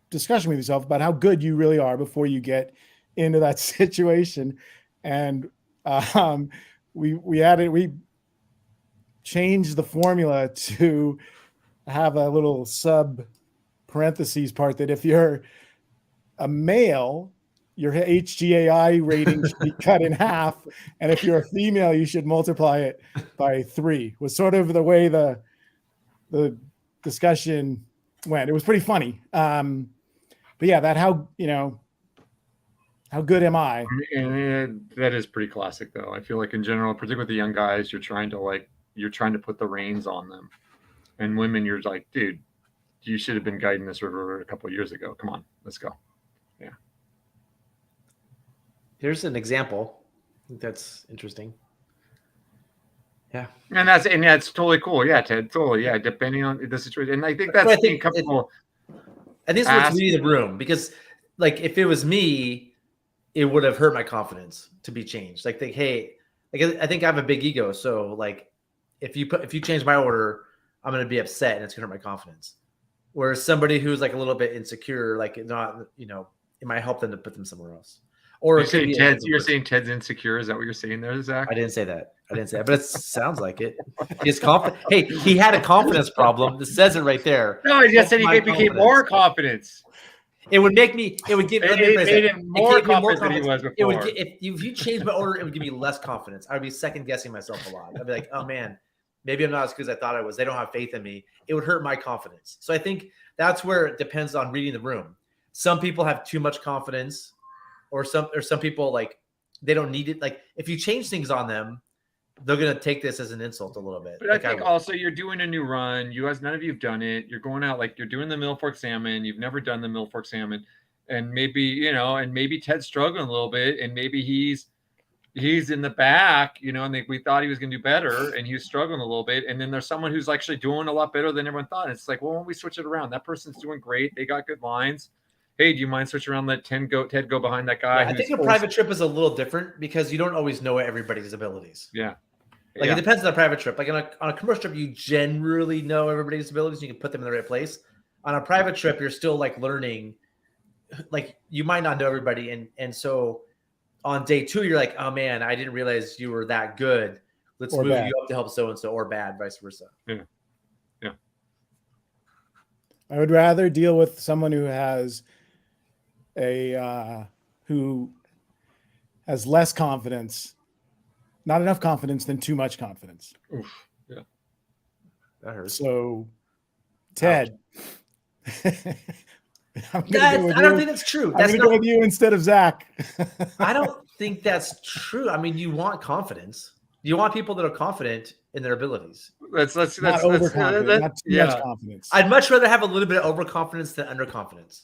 discussion with yourself about how good you really are before you get into that situation. And we changed the formula to have a little sub parentheses part that if you're a male, your HGAI rating should be cut in half, and if you're a female, you should multiply it by 3. Was sort of the way the discussion went. It was pretty funny. But yeah, that how good am I? And that is pretty classic, though. I feel like in general, particularly with the young guys, you're trying to put the reins on them, and women, you're like, dude, you should have been guiding this river a couple of years ago. Come on, let's go. Yeah. Here's an example. I think that's interesting. Yeah. And that's totally cool. Yeah, Ted, totally. Yeah, depending on the situation. And I think that's being comfortable. I think it's what's reading the room, because like if it was me, it would have hurt my confidence to be changed. Like, hey, like I think I have a big ego. So like if you change my order, I'm going to be upset and it's going to hurt my confidence. Whereas somebody who's like a little bit insecure, like not, it might help them to put them somewhere else. Or you're saying Ted's insecure. Is that what you're saying there, Zach? I didn't say that, but it sounds like it. He's confident. Hey, he had a confidence problem. This says it right there. No, he just said he became more confidence. It would make me. It would give. It made him more confident than he was before. It would. If you changed my order, it would give me less confidence. I would be second guessing myself a lot. I'd be like, oh man, maybe I'm not as good as I thought I was. They don't have faith in me. It would hurt my confidence. So I think that's where it depends on reading the room. Some people have too much confidence. Or some people, like, they don't need it. Like, if you change things on them, they're gonna take this as an insult a little bit. But like I think also you're doing a new run. None of you've done it. You're going out, like, you're doing the Middle Fork Salmon. You've never done the Middle Fork Salmon, and maybe Ted's struggling a little bit, and maybe he's in the back, and we thought he was gonna do better, and he was struggling a little bit. And then there's someone who's actually doing a lot better than everyone thought. And it's like, well, when we switch it around, that person's doing great. They got good lines. Hey, do you mind switching around? Let Ted go behind that guy. Yeah, I think a private trip is a little different because you don't always know everybody's abilities. Yeah. Like it depends on the private trip. Like on a commercial trip, you generally know everybody's abilities. You can put them in the right place. On a private trip, you're still like learning. Like you might not know everybody. And so on day 2, you're like, oh man, I didn't realize you were that good. Let's move you up to help so-and-so, or bad, vice versa. Yeah. Yeah. I would rather deal with someone who has who has less confidence, not enough confidence, than too much confidence. Oof, yeah, that hurts. So, Ted, I don't think that's true. I'm going to go with you instead of Zach. I don't think that's true. I mean, you want confidence. You want people that are confident in their abilities. Not overconfident, not too much confidence. I'd much rather have a little bit of overconfidence than underconfidence.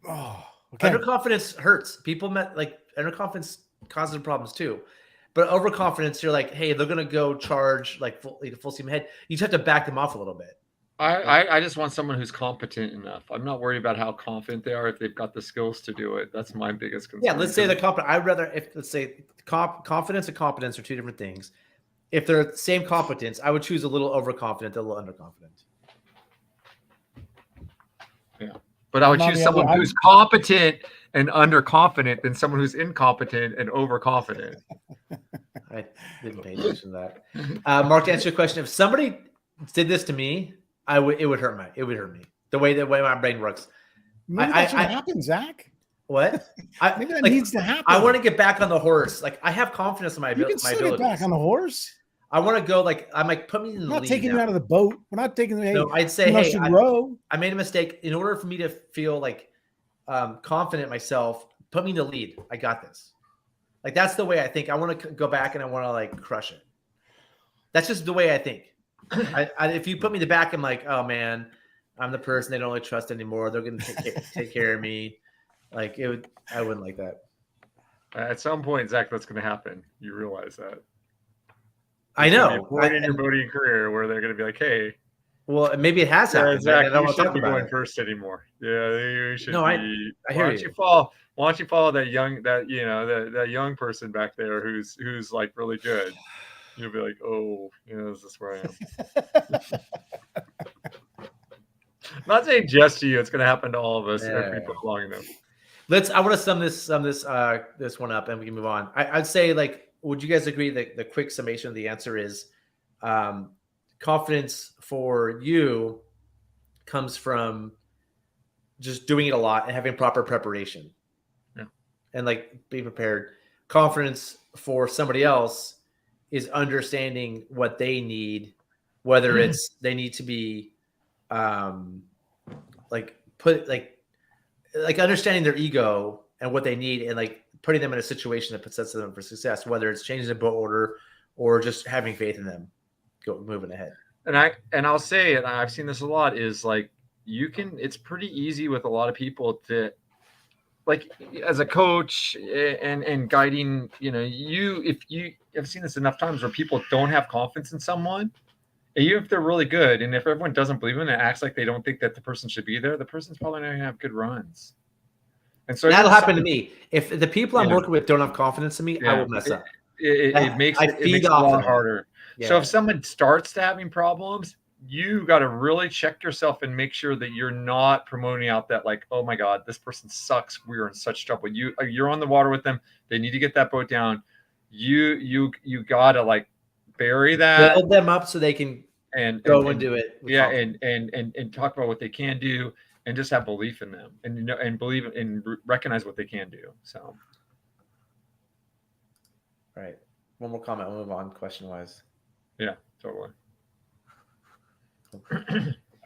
Oh, okay. Underconfidence hurts. People underconfidence causes problems too. But overconfidence, you're like, hey, they're gonna go charge like full steam ahead. You just have to back them off a little bit. I just want someone who's competent enough. I'm not worried about how confident they are if they've got the skills to do it. That's my biggest concern. Yeah, let's say the competent. I'd rather let's say confidence and competence are two different things. If they're the same competence, I would choose a little overconfident, a little underconfident. Yeah, but I would choose someone who's competent and underconfident than someone who's incompetent and overconfident. I didn't pay attention to that. Mark, to answer your question, if somebody did this to me, it would hurt me. The way my brain works. Maybe that should happen, Zach. What? Maybe that needs to happen. I want to get back on the horse. Like I have confidence in my abilities. You can get back on the horse. I want to go. I'm like, put me in the lead. I'm not taking you out of the boat. We're not taking. No, I'd say, hey, row. I made a mistake. In order for me to feel like confident in myself, put me in the lead. I got this. Like that's the way I think. I want to go back and I want to like crush it. That's just the way I think. If you put me in the back, I'm like, oh man, I'm the person they don't really trust anymore. They're going to take care of me. Like I wouldn't like that. At some point, Zach, that's going to happen. You realize that. I know. In your boating career where they're going to be like, hey. Well, maybe it has happened. Zach, you shouldn't be going first anymore. Yeah, you should. No, I hear you. Why don't you follow that young person back there who's like really good? You'll be like, oh, this is where I am. I'm not saying just to you. It's going to happen to all of us if we put it long enough. I want to sum this one up, and we can move on. I'd say, like, would you guys agree that the quick summation of the answer is confidence for you comes from just doing it a lot and having proper preparation, and like being prepared. Confidence for somebody else is understanding what they need, whether it's they need to be like understanding their ego and what they need, and like putting them in a situation that sets them up for success, whether it's changing the boat order or just having faith in them, moving ahead. And I'll say, and I've seen this a lot, is like it's pretty easy with a lot of people to, like, as a coach and guiding, I've seen this enough times where people don't have confidence in someone, and even if they're really good, and if everyone doesn't believe in it and acts like they don't think that the person should be there, the person's probably not going to have good runs. And so that'll happen to me. If the people I'm working with don't have confidence in me, I will mess up. It makes it a lot harder. Yeah. So if someone starts to having problems, you got to really check yourself and make sure that you're not promoting out that, like, oh my God, this person sucks. We're in such trouble. You're on the water with them. They need to get that boat down. You got to like bury that, build them up so they can go and do it. Yeah. And talk about what they can do, and just have belief in them, and and believe and recognize what they can do. So. All right. One more comment. We'll move on question wise. Yeah, totally. All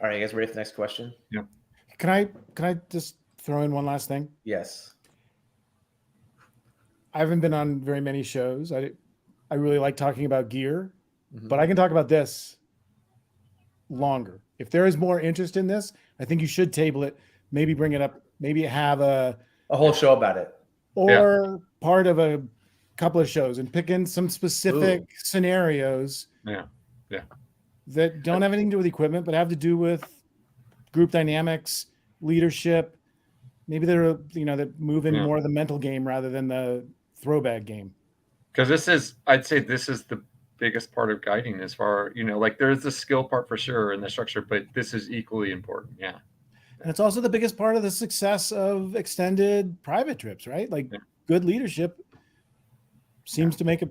right, you guys ready for the next question? Yeah. Can I just throw in one last thing? Yes. I haven't been on very many shows. I really like talking about gear, but I can talk about this longer. If there is more interest in this, I think you should table it. Maybe bring it up. Maybe have a whole show about it, or part of a couple of shows, and pick in some specific scenarios. Yeah. That don't have anything to do with equipment, but have to do with group dynamics, leadership. Maybe they're that move in more of the mental game rather than the throwback game. Because I'd say this is the biggest part of guiding, as far like there's the skill part for sure and the structure, but this is equally important. Yeah. And it's also the biggest part of the success of extended private trips, right? Like good leadership seems to make a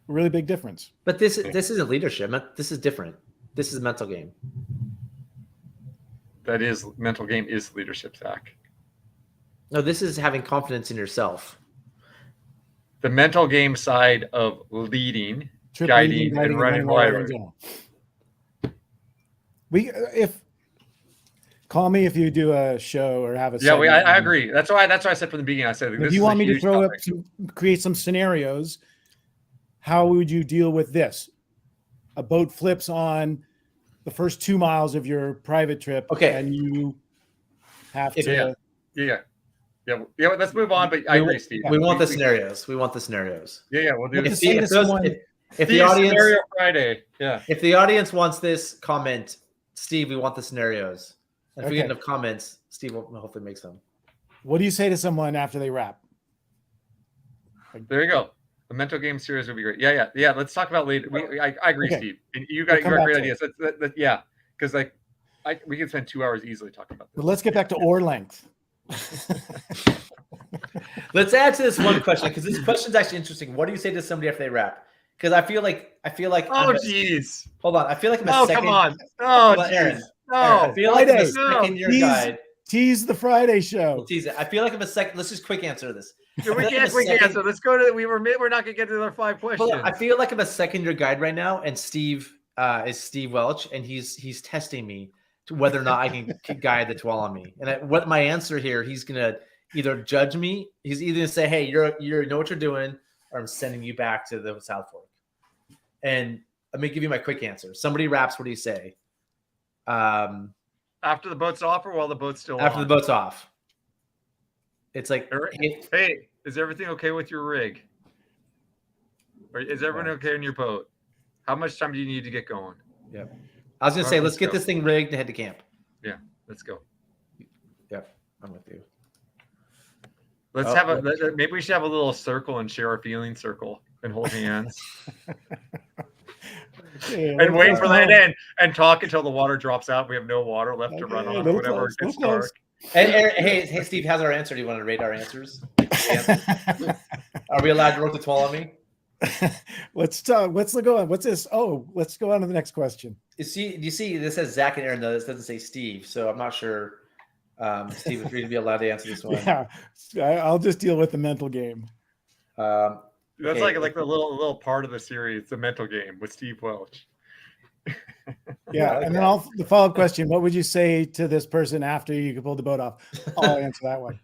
really big difference. But this isn't leadership. This is different. This is a mental game. That is, mental game is leadership, Zach. No, this is having confidence in yourself. The mental game side of leading, guiding, and running water. Call me if you do a show or have a. Yeah, I agree. That's why I said from the beginning. I said, if you want me to create some scenarios, how would you deal with this? A boat flips on the first 2 miles of your private trip, and you have to. Yeah. Let's move on. But I agree, Steve. We want the scenarios. We want the scenarios. Yeah. We'll do if the audience, scenario Friday. Yeah. If the audience wants this, comment Steve, we want the scenarios. And if we Okay. get enough comments, Steve will hopefully make some. What do you say to someone after they wrap? There you go. A mental game series would be great. Yeah. Let's talk about later. I agree, Okay. Steve. And you We'll got come back great to ideas. Yeah, because like we can spend 2 hours easily talking about this. But let's get back to or length. Let's add to this one question because this question is actually interesting. What do you say to somebody after they wrap? Because I feel like Oh jeez. hold on. I feel like I'm a Oh second. come on. Oh Hold on, Aaron. jeez. Aaron, I No. feel like I'm a Friday. second year Tease- guide. Tease the Friday We'll show. tease it. I feel like I'm a second. Let's just quick answer this. We can't answer. Let's go to. We're not gonna get to the 5 questions. Hold on. I feel like I'm a second year guide right now, and Steve is Steve Welch, and he's testing me to whether or not I can guide the Tuolumne. And what my answer here, he's gonna either judge me. He's either gonna say, "Hey, you know what you're doing," or I'm sending you back to the South Fork. And let me give you my quick answer. Somebody raps. What do you say? After the boat's off, or while the boat's still After on? the boat's off. It's like, Hey, is everything okay with your rig? Or is everyone okay in your boat? How much time do you need to get going? Yep. I was gonna say, let's get this thing rigged and head to camp. Yeah, let's go. Yep, I'm with you. Let's maybe we should have a little circle and share our feeling circle and hold hands and wait for that and talk until the water drops out. We have no water left to run on whenever it gets dark. Hey, Steve, how's our answer? Do you want to rate our answers? Are we allowed to work the Tuolumne? Let's talk. Let's go on. What's this? Oh, let's go on to the next question. Do you see this says Zach and Aaron, though. This doesn't say Steve, so I'm not sure. Steve, if you'd be allowed to answer this one. Yeah, I'll just deal with the mental game. That's like the little part of the series, the mental game with Steve Welch. Yeah, and then the follow-up question: what would you say to this person after you pulled the boat off? I'll answer that one.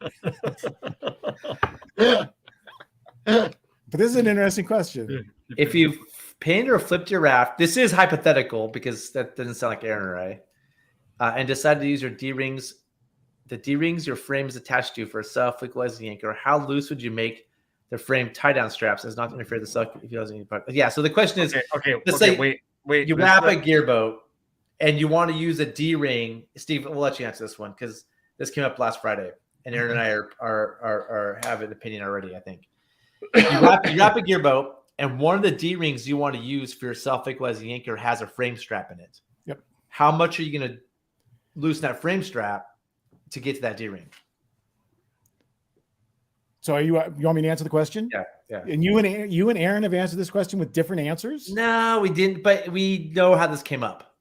But this is an interesting question. If you pinned or flipped your raft, this is hypothetical because that doesn't sound like Aaron, right? And decided to use your D-rings, the D-rings your frame is attached to for a self-equalizing anchor, how loose would you make the frame tie-down straps as not to interfere with the self-equalizing part? Yeah, so the question is, wait. You wrap a gearboat and you want to use a D-ring. Steve, we'll let you answer this one because this came up last Friday, and Aaron and I are have an opinion already, I think. You wrap a gearboat, and one of the D-rings you want to use for your self-equalizing anchor has a frame strap in it. Yep. How much are you going to loosen that frame strap to get to that D-ring? So you want me to answer the question? Yeah. And you and Aaron have answered this question with different answers? No, we didn't, but we know how this came up.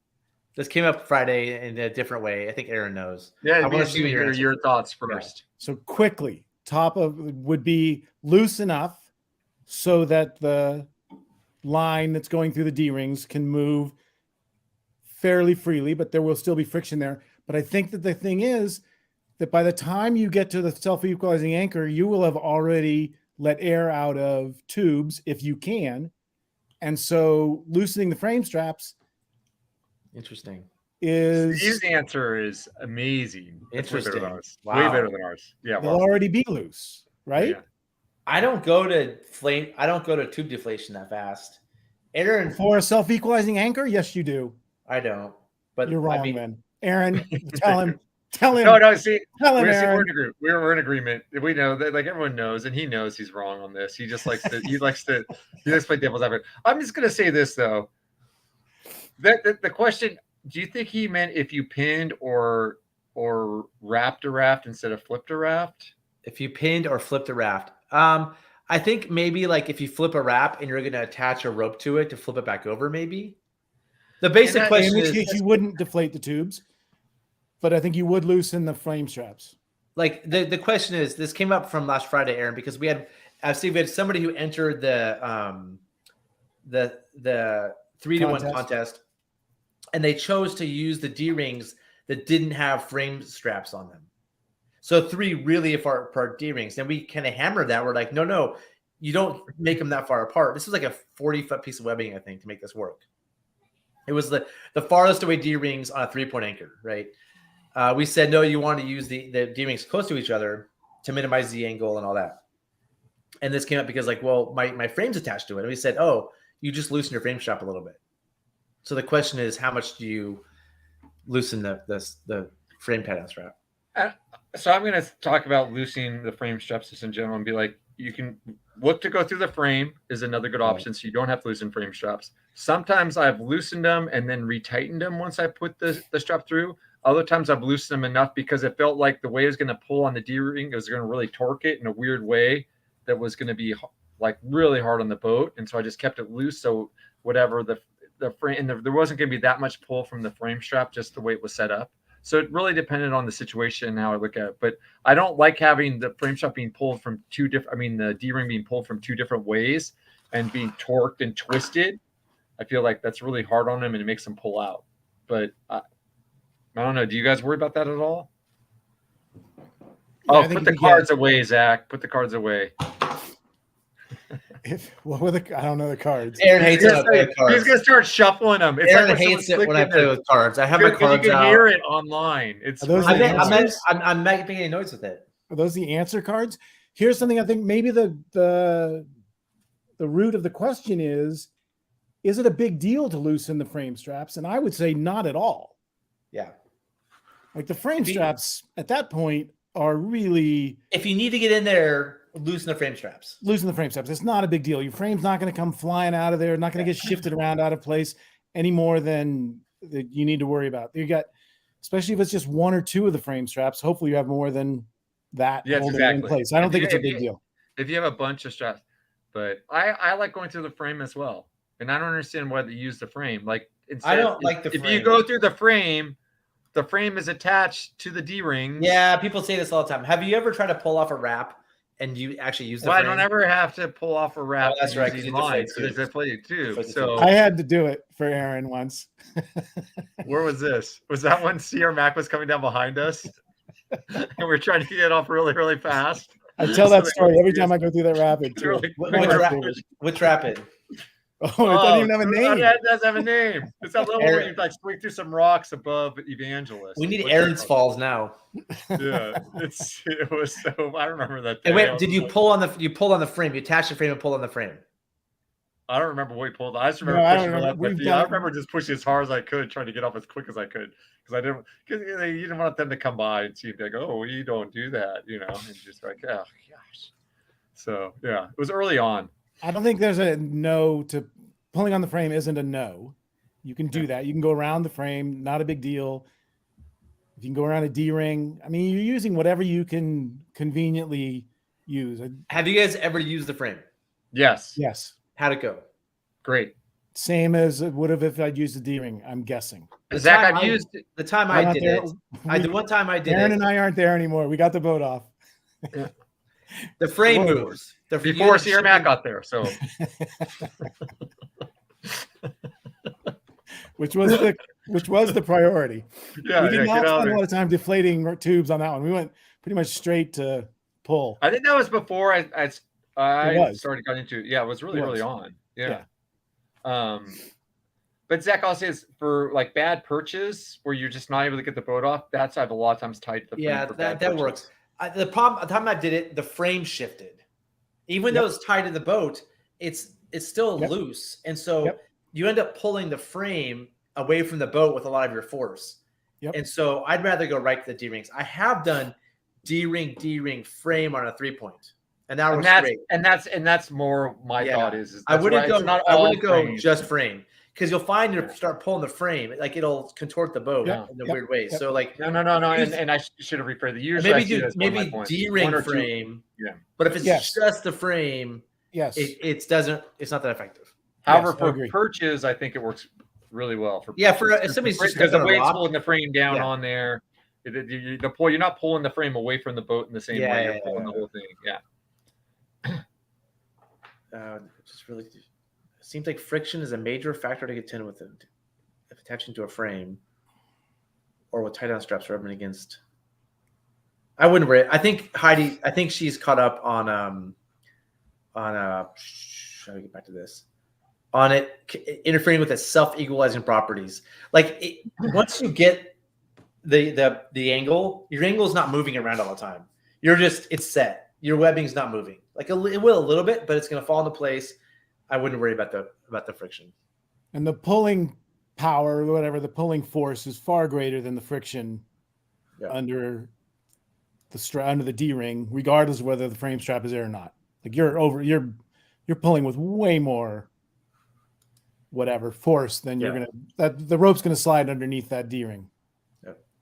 This came up Friday in a different way. I think Aaron knows. Yeah, I want to see your thoughts first. Yeah. So quickly, top of would be loose enough so that the line that's going through the D-rings can move fairly freely, but there will still be friction there. But I think that the thing is that by the time you get to the self-equalizing anchor, you will have already let air out of tubes if you can. And so loosening the frame straps Interesting. is Steve's answer is amazing. Interesting. Way better than ours. Yeah. they'll already be loose, right? Yeah. I don't go to tube deflation that fast. Aaron, For a self-equalizing anchor, yes, you do. I don't. But You're wrong, I mean, man. Aaron, tell him. No, see, Tell him, we're Aaron. in agreement. We're in agreement. We know that, like, everyone knows, and he knows he's wrong on this. He just likes to he likes to play devil's advocate. I'm just gonna say this though. That the question, do you think he meant if you pinned or wrapped a raft instead of flipped a raft? If you pinned or flipped a raft. I think maybe like if you flip a wrap and you're going to attach a rope to it to flip it back over, maybe. The basic question In which is, case you wouldn't deflate the tubes, but I think you would loosen the frame straps. like the question is, this came up from last Friday, Aaron, because we had somebody who entered the 3-to-1 contest, and they chose to use the D-rings that didn't have frame straps on them. So 3 really far D-rings. And we kind of hammered that. We're like, no, you don't make them that far apart. This was like a 40-foot piece of webbing, I think, to make this work. It was the farthest away D-rings on a 3-point anchor, right? We said, no, you want to use the D-rings close to each other to minimize the angle and all that. And this came up because, like, well, my frame's attached to it. And we said, oh, you just loosen your frame strap a little bit. So the question is, how much do you loosen the frame tie-down strap? So I'm going to talk about loosening the frame straps just in general and be like, you can look to go through the frame is another good option. So you don't have to loosen frame straps. Sometimes I've loosened them and then retightened them once I put the strap through. Other times I've loosened them enough because it felt like the way it was going to pull on the D-ring, it was going to really torque it in a weird way that was going to be like really hard on the boat. And so I just kept it loose. So whatever the frame, and there wasn't going to be that much pull from the frame strap, just the way it was set up. So it really depended on the situation and how I look at it. But I don't like having the frame strap being pulled from the D-ring being pulled from two different ways and being torqued and twisted. I feel like that's really hard on them and it makes them pull out. But I don't know. Do you guys worry about that at all? Yeah, put the cards away, Zach. Put the cards away. I don't know the cards. Aaron hates it when I play with cards. He's gonna start shuffling them. It's Aaron like hates it when I play with cards. I have my cards you can out. hear it online. It's I'm making a noise with it. Are those the answer cards? Here's something I think maybe the root of the question is it a big deal to loosen the frame straps? And I would say not at all. Yeah. Like the frame straps at that point are really, if you need to get in there, loosen the frame straps. Loosen the frame straps. It's not a big deal. Your frame's not going to come flying out of there, not going to get shifted around out of place any more than you need to worry about. You got, especially if it's just one or two of the frame straps, hopefully you have more than that holding it in place. I don't think it's a big deal. If you have a bunch of straps, but I like going through the frame as well. And I don't understand why they use the frame. Like, I don't like the frame. If you go through the frame is attached to the D-ring. Yeah, people say this all the time. Have you ever tried to pull off a wrap and you actually use the frame? I don't ever have to pull off a wrap. Oh, that's right. Because I played too. So I had to do it for Aaron once. Where was this? Was that when Sierra Mac was coming down behind us? And we're trying to get off really, really fast. I tell that story every time I go through that rapid. Too. Which rapid? Oh, it doesn't even have a name. It does have a name. It's that little where you like swing through some rocks above Evangelist. We need Aaron's Falls now. Yeah, it was so. I remember that. Hey, wait, did you pull on the frame? You attach the frame and pull on the frame. I don't remember what we pulled. I just remember pushing I remember just pushing as hard as I could, trying to get off as quick as I could, because you didn't want them to come by and see if they go, oh, we don't do that, and just like, oh gosh. So yeah, it was early on. I don't think there's a no to pulling on the frame. Isn't a no. You can do that. You can go around the frame. Not a big deal. If you can go around a D-ring, I mean, you're using whatever you can conveniently use. Have you guys ever used the frame? Yes. Yes. How'd it go? Great. Same as it would have if I'd used the D-ring, I'm guessing. Zach, I did it. The one time I did Aaron and I aren't there anymore. We got the boat off. The frame moves. Before Sierra Mac got there, so which was the priority. Yeah, we did not spend a lot of time deflating tubes on that one. We went pretty much straight to pull. I think that was before I started getting into it. Yeah, it was really early on. Yeah. But Zach, I'll say is for like bad perches where you're just not able to get the boat off. I have a lot of times tied to the frame. Yeah, that works. The time I did it, the frame shifted. Even though it's tied to the boat, it's still loose. And so you end up pulling the frame away from the boat with a lot of your force. Yep. And so I'd rather go right to the D-rings. I have done D-ring frame on a 3-point. And that was great. And that's more my thought is I wouldn't go just frame. Because you'll find you start pulling the frame, like it'll contort the boat in a weird way. So like no, and I should have rephrased the usually maybe D-ring frame. Yeah, but if it's just the frame, it's not that effective. However, for perches, I think it works really well for somebody's just because the weight's pulling the frame down on there. The pull, you're not pulling the frame away from the boat in the same way. You're pulling the whole thing. Just really. Seems like friction is a major factor to contend with it. If attaching to a frame or with tie-down straps rubbing against. I wouldn't worry. I think Heidi, she's caught up on how do we get back to this? On it interfering with its self-equalizing properties. Like once you get the angle, your angle is not moving around all the time. It's set. Your webbing's not moving. Like it will a little bit, but it's going to fall into place. I wouldn't worry about the friction. And the pulling power or whatever, the pulling force is far greater than the friction Yeah. under the D ring, regardless of whether the frame strap is there or not. Like you're pulling with way more whatever force than the rope's gonna slide underneath that D ring.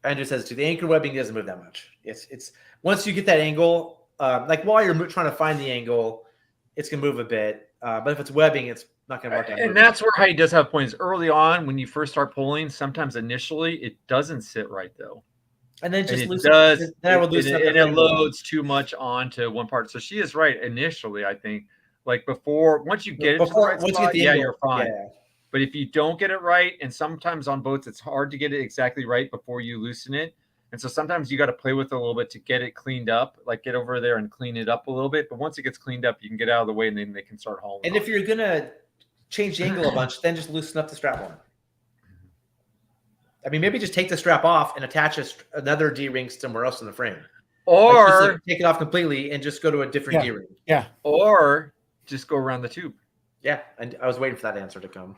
Andrew says too, the anchor webbing doesn't move that much. It's once you get that angle, like while you're trying to find the angle, it's gonna move a bit. But if it's webbing, it's not gonna work out. And that's where he does have points early on when you first start pulling. Sometimes initially it doesn't sit right though, and then just and loosen. it loads too much onto one part. So she is right initially. I think like once you get it to the right spot, you're fine. Yeah. But if you don't get it right, and sometimes on boats, it's hard to get it exactly right before you loosen it. And so sometimes you got to play with it a little bit to get it cleaned up, like get over there and clean it up a little bit. But once it gets cleaned up, you can get out of the way and then they can start hauling. And if you're going to change the angle a bunch, then just loosen up the strap on. I mean, maybe just take the strap off and attach another D-ring somewhere else in the frame. Or like take it off completely and just go to a different D-ring. Yeah. Or just go around the tube. Yeah. And I was waiting for that answer to come.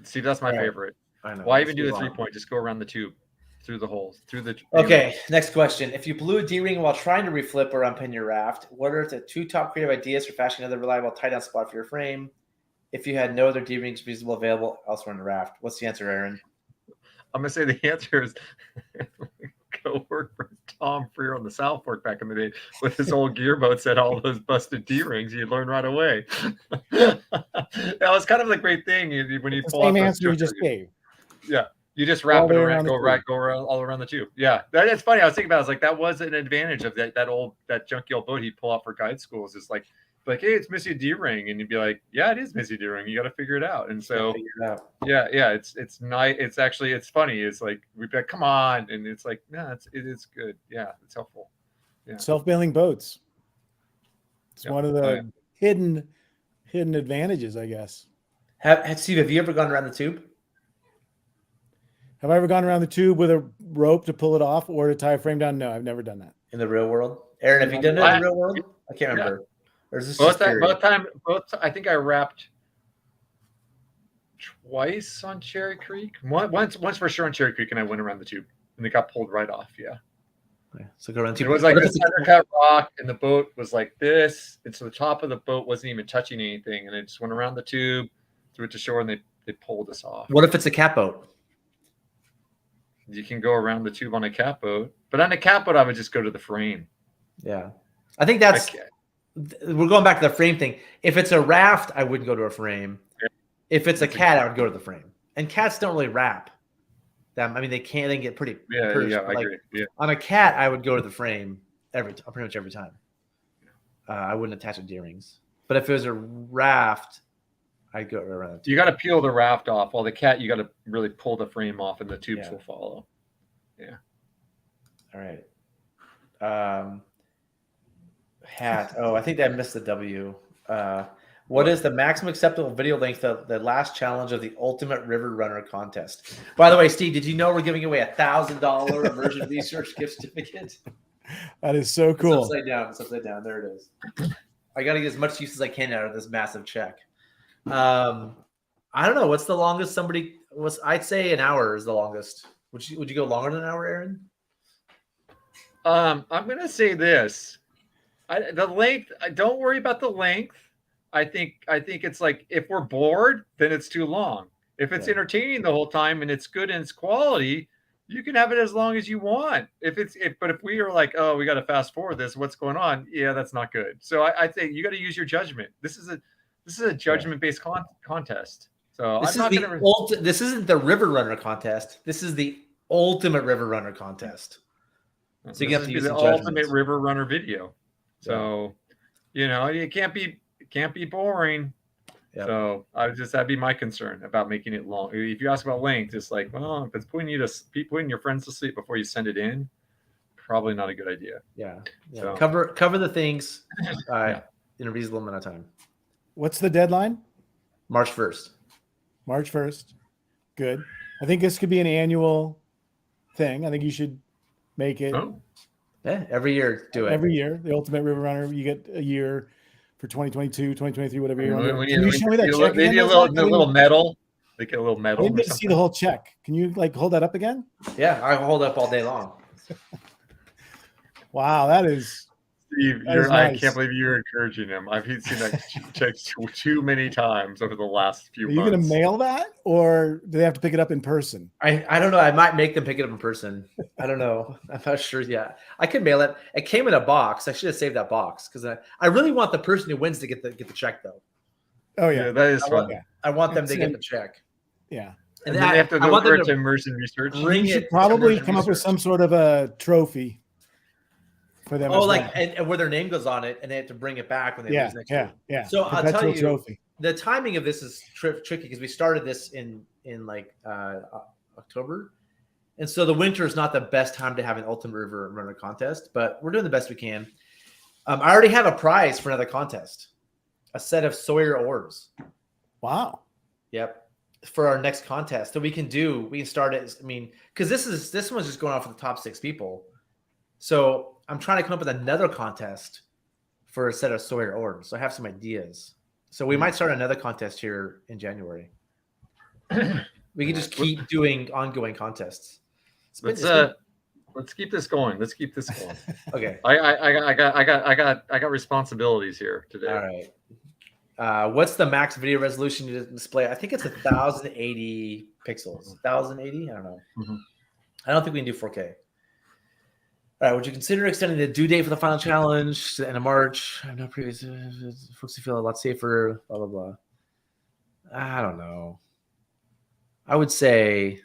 See, that's my favorite. I know. Why even do the 3-point? Just go around the tube, through the holes, through the. Okay, next question. If you blew a D-ring while trying to reflip or unpin your raft, what are the 2 top creative ideas for fashioning another reliable tie-down spot for your frame? If you had no other D-rings feasible available elsewhere in the raft, what's the answer, Aaron? I'm gonna say the answer is go work for Tom Freer on the South Fork back in the day with his old gearboats and all those busted D-rings. You learn right away. That was kind of the great thing when you pull same answer you just gave. Yeah, you just wrap it around, go around all around the tube. Yeah, that's funny. I was thinking about it. I was like, that was an advantage of that junky old boat he'd pull out for guide schools. It's like, hey, it's missing a D-ring, and you'd be like, yeah, it is missing a D-ring. You got to figure it out. And so, yeah, it's nice. It's actually funny. It's like we'd be like, come on, and it's like, no, it is good. Yeah, it's helpful. Yeah. Self-bailing boats. It's one of the hidden advantages, I guess. Steve, have you ever gone around the tube? Have I ever gone around the tube with a rope to pull it off or to tie a frame down? No, I've never done that. In the real world? Aaron, have you done that in the real world? I can't remember. Yeah. Or is this both I think I wrapped twice on Cherry Creek. Once for sure on Cherry Creek, and I went around the tube, and it got pulled right off. Yeah. Okay, so go around the tube. It was like this undercut rock, and the boat was like this, and so the top of the boat wasn't even touching anything, and it just went around the tube, threw it to shore, and they pulled us off. What if it's a cat boat? You can go around the tube on a cat boat, but on a cat boat, I would just go to the frame. Yeah, I think we're going back to the frame thing. If it's a raft, I wouldn't go to a frame. Yeah. If it's a cat, I would go to the frame. And cats don't really wrap. I mean, they get pretty. Yeah, I agree. Yeah. On a cat, I would go to the frame pretty much every time. I wouldn't attach it D-rings. But if it was a raft, I'd go around. You got to peel the raft off. While the cat, you got to really pull the frame off, and the tubes will follow. Yeah. All right. Hat. Oh, I think I missed the W. What is the maximum acceptable video length of the last challenge of the Ultimate River Runner contest? By the way, Steve, did you know we're giving away $1,000 immersion research gift certificate? That is so cool. It's upside down. It's upside down. There it is. I got to get as much use as I can out of this massive check. I don't know. What's the longest somebody was? I'd say an hour is the longest. Would you go longer than an hour, Aaron? I'm gonna say this. The length. Don't worry about the length. I think it's like if we're bored, then it's too long. If it's entertaining the whole time and it's good in its quality, you can have it as long as you want. But if we are like, oh, we got to fast forward this, what's going on? Yeah, that's not good. So I think you got to use your judgment. This is a judgment-based contest. So this isn't the River Runner contest. This is the Ultimate River Runner contest. So you have to use the Ultimate River Runner video. So it can't be boring. Yep. So that'd be my concern about making it long. If you ask about length, it's like, well, if it's putting your friends to sleep before you send it in, probably not a good idea. Yeah. So, cover the things in a reasonable amount of time. What's the deadline? March 1st. March 1st. Good. I think this could be an annual thing. I think you should make it. Oh. Yeah, every year do it. Every year. The Ultimate River Runner, you get a year for 2022, 2023, whatever you want. Can you show me that check? Maybe a little medal. They get a little I medal. didn't Or get to see something. the whole check. Can you like hold that up again? Yeah, I hold up all day long. Wow, that is Steve, that is I nice. can't believe you're encouraging him. I've seen that check too many times over the last few Are you going to months. mail that, or do they have to pick it up in person? I don't know. I might make them pick it up in person. I don't know. I'm not sure yet. I could mail it. It came in a box. I should have saved that box because I really want the person who wins to get the check though. Oh Yeah, yeah, that is I fun. want, I want them to get And- the check. yeah. And then they have to I want deliver them it to to immersion research. bring You should it. probably to come up with research. some sort of a trophy for them. Oh, as like well. and where their name goes on it, and they have to bring it back when they yeah, lose next yeah, year. yeah. So I'll tell Perpetual you, trophy. the timing of this is tricky because we started this in like October, and so the winter is not the best time to have an Ultimate River Runner contest, but we're doing the best we can. I already have a prize for another contest, a set of Sawyer oars. Wow. Yep, for our next contest. So we can start it. I mean, because this one's just going off for the top 6 people. So I'm trying to come up with another contest for a set of Sawyer oars. So I have some ideas. So we might start another contest here in January. We can just keep doing ongoing contests. Let's keep this going. Let's keep this going. Okay. I got responsibilities here today. All right. What's the max video resolution you display? I think it's 1080 pixels. 1080? I don't know. Mhm. I don't think we can do 4K. All right. Would you consider extending the due date for the final challenge to the end of March? I have no previous folks who feel a lot safer. Blah blah blah. I don't know. I would say.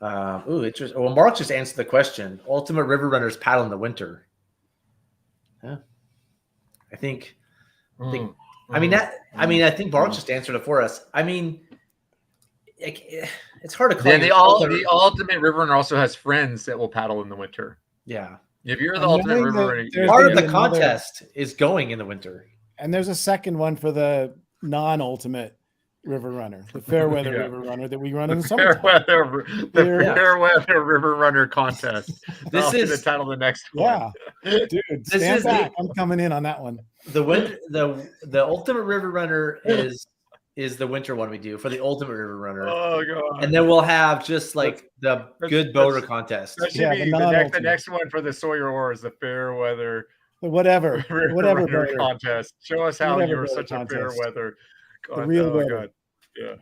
Interesting. Well, Mark just answered the question. Ultimate River Runners paddle in the winter. Yeah. I think. I think Mark just answered it for us. I mean, it's hard to call. Yeah, the Ultimate River Runner also has friends that will paddle in the winter. Yeah. If you're the And Ultimate knowing River that Runner, there's Part gonna of the be another- contest is going in the winter. And there's a second one for the non-ultimate River Runner, the Fairweather Yeah. River Runner that we run in the the summertime. Fairweather River Runner contest. This I'll be is- the title of the next one. Yeah, dude, This stand is back. I'm coming in on that one. The winter, the Ultimate River Runner is the winter one we do for the Ultimate River Runner. Oh god! And then we'll have just like the good boater contest. That should Yeah, be the the non-ultimate. next one for the Sawyer Oars, the Fairweather Whatever Runner boater. contest. Show us how Whatever you were boater such a contest. Fairweather. The real oh boater. god! Yeah,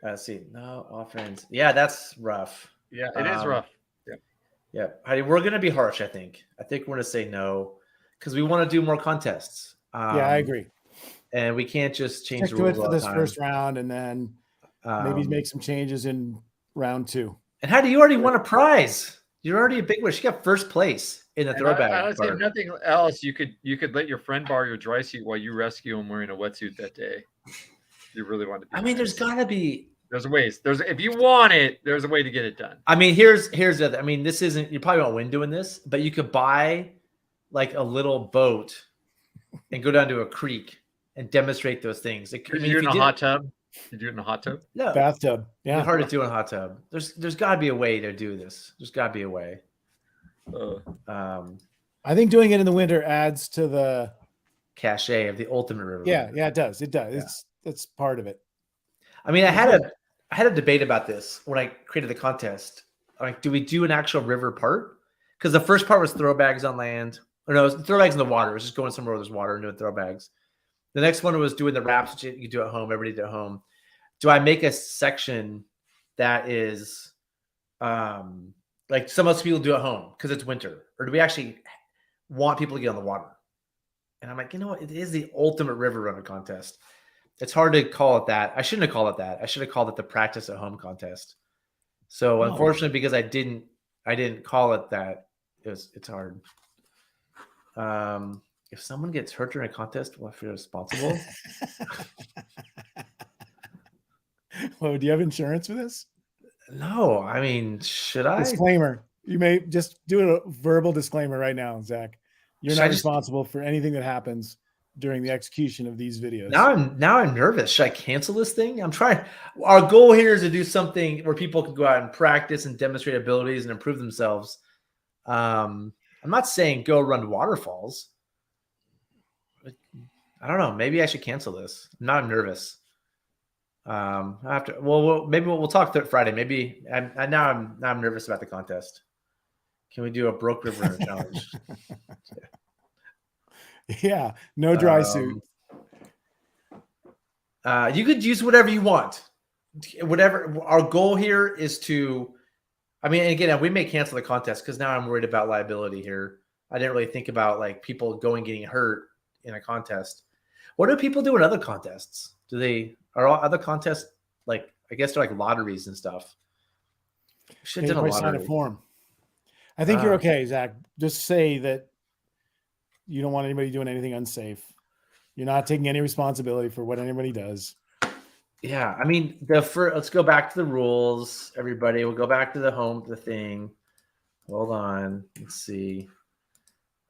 Let's see. No offense. Yeah, that's rough. yeah, it is rough. Yeah, Heidi, we're gonna be harsh. I think we're gonna say no because we want to do more contests. Yeah, I agree. And we can't just change Stick the to it rules all for the this time. first round, and then maybe Um, make some changes in round 2. And Heidi, you already won a prize. You're already a big winner. She got first place in the And throwback. I would say part. if nothing else, you could let your friend borrow your dry suit while you rescue him wearing a wetsuit that day. You really want to. I mean, there's gotta be. There's ways. If you want it, there's a way to get it done. I mean, here's the other. I mean, this isn't. You probably won't win doing this, but you could buy like a little boat and go down to a creek and demonstrate those things. Like, Could you do it in a hot tub? You do it in a hot tub? No, Bathtub. Yeah. it's hard to do in a hot tub. There's got to be a way to do this. There's got to be a way. I think doing it in the winter adds to the Cachet of the Ultimate River. yeah, Runner. yeah, it does. It does. Yeah. It's part of it. I mean, I had a debate about this when I created the contest. Like, do we do an actual river part? Because the first part was throwbags on land. Or no, it was throwbags in the water. It was just going somewhere where there's water and doing throwbags. The next one was doing the raps, which you do at home. Everybody do at home. Do I make a section that is like some of us people do at home because it's winter? Or do we actually want people to get on the water? And I'm like, you know what? It is the Ultimate River Runner contest. It's hard to call it that. I shouldn't have called it that. I should have called it the practice at home contest. So unfortunately, because I didn't call it that, it's hard. If someone gets hurt during a contest, will I feel responsible? Well, do you have insurance for this? No, I mean, should I? Disclaimer. You may just do a verbal disclaimer right now, Zach. You're Should not I just- responsible for anything that happens during the execution of these videos. Now I'm nervous. Should I cancel this thing? I'm trying. Our goal here is to do something where people can go out and practice and demonstrate abilities and improve themselves. I'm not saying go run waterfalls. I don't know. Maybe I should cancel this. Now I'm nervous. After maybe we'll talk Friday. Maybe now I'm nervous about the contest. Can we do a broke river challenge? Yeah, no dry suit. You could use whatever you want. Whatever. Our goal here is to. I mean, again, we may cancel the contest because now I'm worried about liability here. I didn't really think about like people getting hurt in a contest. What do people do in other contests? Are all other contests like? I guess they're like lotteries and stuff. Should have done a sign lottery. a form. I think you're okay, Zach. Just say that you don't want anybody doing anything unsafe. You're not taking any responsibility for what anybody does. Yeah, I mean, let's go back to the rules, everybody. We'll go back to the thing. Hold on. Let's see.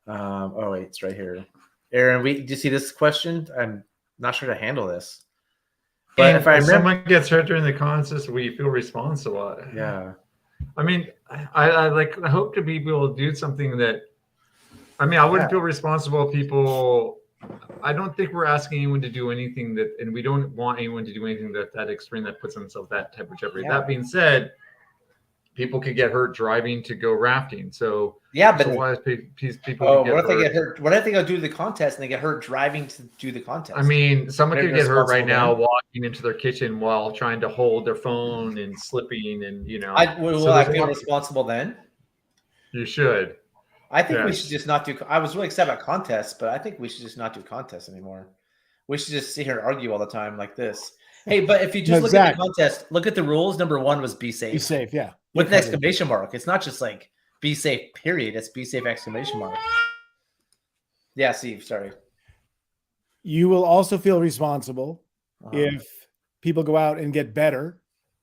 Oh wait, it's right here. Aaron, did you see this question? I'm not sure to handle this. But if someone gets hurt during the contest, we feel responsible. Yeah. I mean, I hope to be able to do something that. I mean, I wouldn't feel responsible if people. I don't think we're asking anyone to do anything and we don't want anyone to do anything that extreme that puts themselves that type of jeopardy. Yeah. That being said, people could get hurt driving to go rafting. So yeah, but why people? Oh, what if they get hurt? What if they go do the contest and they get hurt driving to do the contest? I mean, someone could get hurt right now walking into their kitchen while trying to hold their phone and slipping, and will I feel responsible then? You should. I think we should just not do. I was really excited about contests, but I think we should just not do contests anymore. We should just sit here and argue all the time like this. Hey, but if you just look at the contest, look at the rules. Number 1 was be safe. Be safe, yeah. With an exclamation mark. It's not just like be safe, period. It's be safe, exclamation mark. Yeah, Steve, sorry. You will also feel responsible if people go out and get better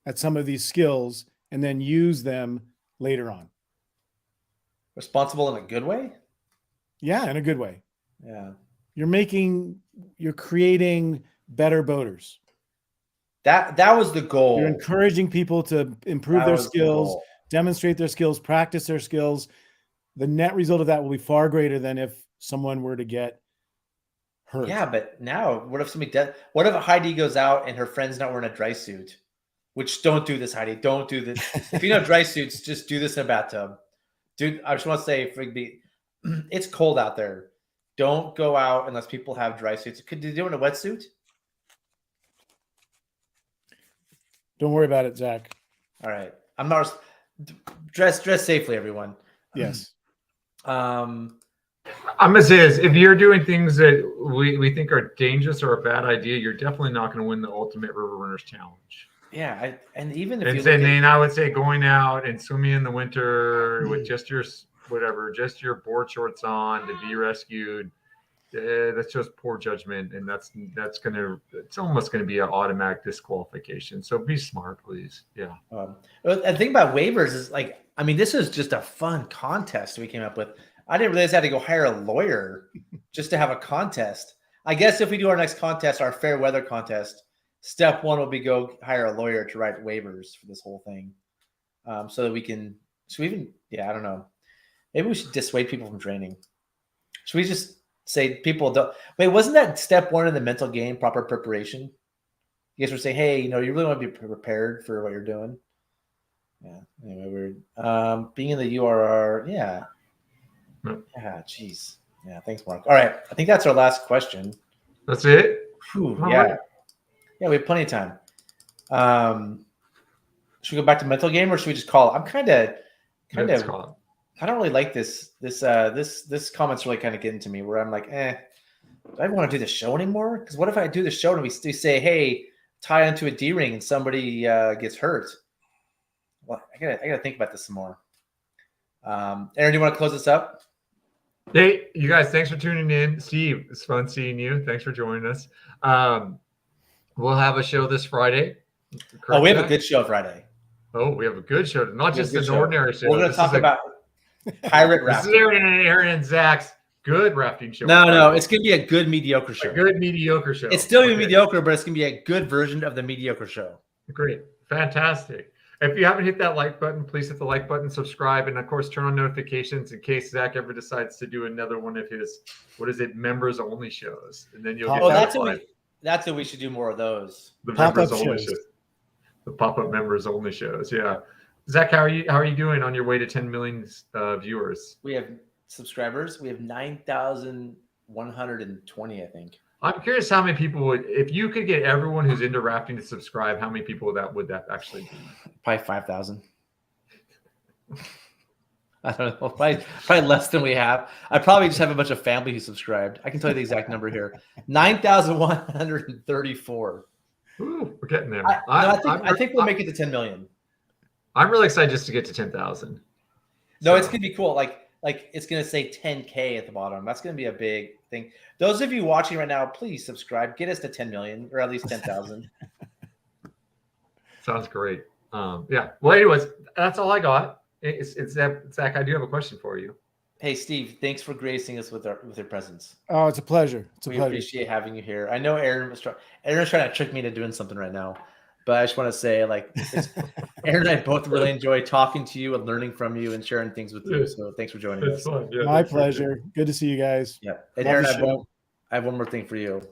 at some of these skills and then use them later on. Responsible in a good way? Yeah, in a good way. Yeah. You're creating better boaters. That was the goal. You're encouraging people to improve their skills, demonstrate their skills, practice their skills. The net result of that will be far greater than if someone were to get hurt. Yeah, but now what if somebody does? What if Heidi goes out and her friend's not wearing a dry suit? Which don't do this, Heidi. Don't do this. If you know dry suits, just do this in a bathtub. Dude, I just want to say, it's cold out there. Don't go out unless people have dry suits. Could you do it in a wetsuit? Don't worry about it, Zach. All right. I'm not dress safely, everyone. Yes. I'm gonna say this: if you're doing things that we think are dangerous or a bad idea, you're definitely not going to win the Ultimate River Runners Challenge. Yeah, and even if I would say going out and swimming in the winter with just your board shorts on to be rescued, that's just poor judgment, and it's almost gonna be an automatic disqualification. So be smart, please. Yeah. The thing about waivers is this is just a fun contest we came up with. I didn't realize I had to go hire a lawyer just to have a contest. I guess if we do our next contest, our fair weather contest, step 1 will be go hire a lawyer to write waivers for this whole thing, so that we can. So even I don't know. Maybe we should dissuade people from training. Should we just say people don't? Wait, wasn't that step 1 in the mental game, proper preparation? You guys were saying, hey, you really want to be prepared for what you're doing. Yeah. Anyway, weird. Being in the URR, yeah. Yeah. Jeez. Yeah. Thanks, Mark. All right. I think that's our last question. That's it. Whew, yeah. Yeah, we have plenty of time. Should we go back to mental game or should we just call it? I'm kind of. I don't really like this. This comment's really kind of getting to me where I'm like, do I want to do the show anymore? Because what if I do the show and we say, hey, tie into a D ring and somebody gets hurt? Well, I gotta think about this some more. Aaron, do you want to close this up? Hey, you guys, thanks for tuning in. Steve, it's fun seeing you. Thanks for joining us. We'll have a show this Friday. We have a good show Friday. Oh, we have a good show. Not just an ordinary show. We're going to talk about pirate rafting. This is Aaron and Zach's good rafting show. No, it's going to be a good mediocre show. A good mediocre show. It's still mediocre, but it's going to be a good version of the mediocre show. Great. Fantastic. If you haven't hit that like button, please hit the like button, subscribe, and of course, turn on notifications in case Zach ever decides to do another one of his, members only shows. And then you'll get That's what we should do more of those. The Pop-up members only shows. shows. The pop-up members only shows. Yeah. Zach, how are you doing on your way to 10 million viewers? We have subscribers. We have 9,120, I think. I'm curious how many people would, if you could get everyone who's into rafting to subscribe, how many people would that actually be? Probably 5,000. I don't know. Probably less than we have. I probably just have a bunch of family who subscribed. I can tell you the exact number here: 9,134. Ooh, we're getting there. I think we'll make it to 10 million. I'm really excited just to get to 10,000. No, it's gonna be cool. Like it's gonna say 10K at the bottom. That's gonna be a big thing. Those of you watching right now, please subscribe. Get us to 10 million or at least 10,000. Sounds great. Yeah. Well, anyways, that's all I got. It's Zach. I do have a question for you. Hey, Steve, thanks for gracing us with your presence. Oh, it's a pleasure. It's a We pleasure. appreciate having you here. I know Aaron's trying to trick me into doing something right now, but I just want to say, like, Aaron and I both really enjoy talking to you and learning from you and sharing things with you. So thanks for joining us. Fun. Yeah, My pleasure. Good to see you guys. Yeah. And Love Aaron, the show. I have one more thing for you.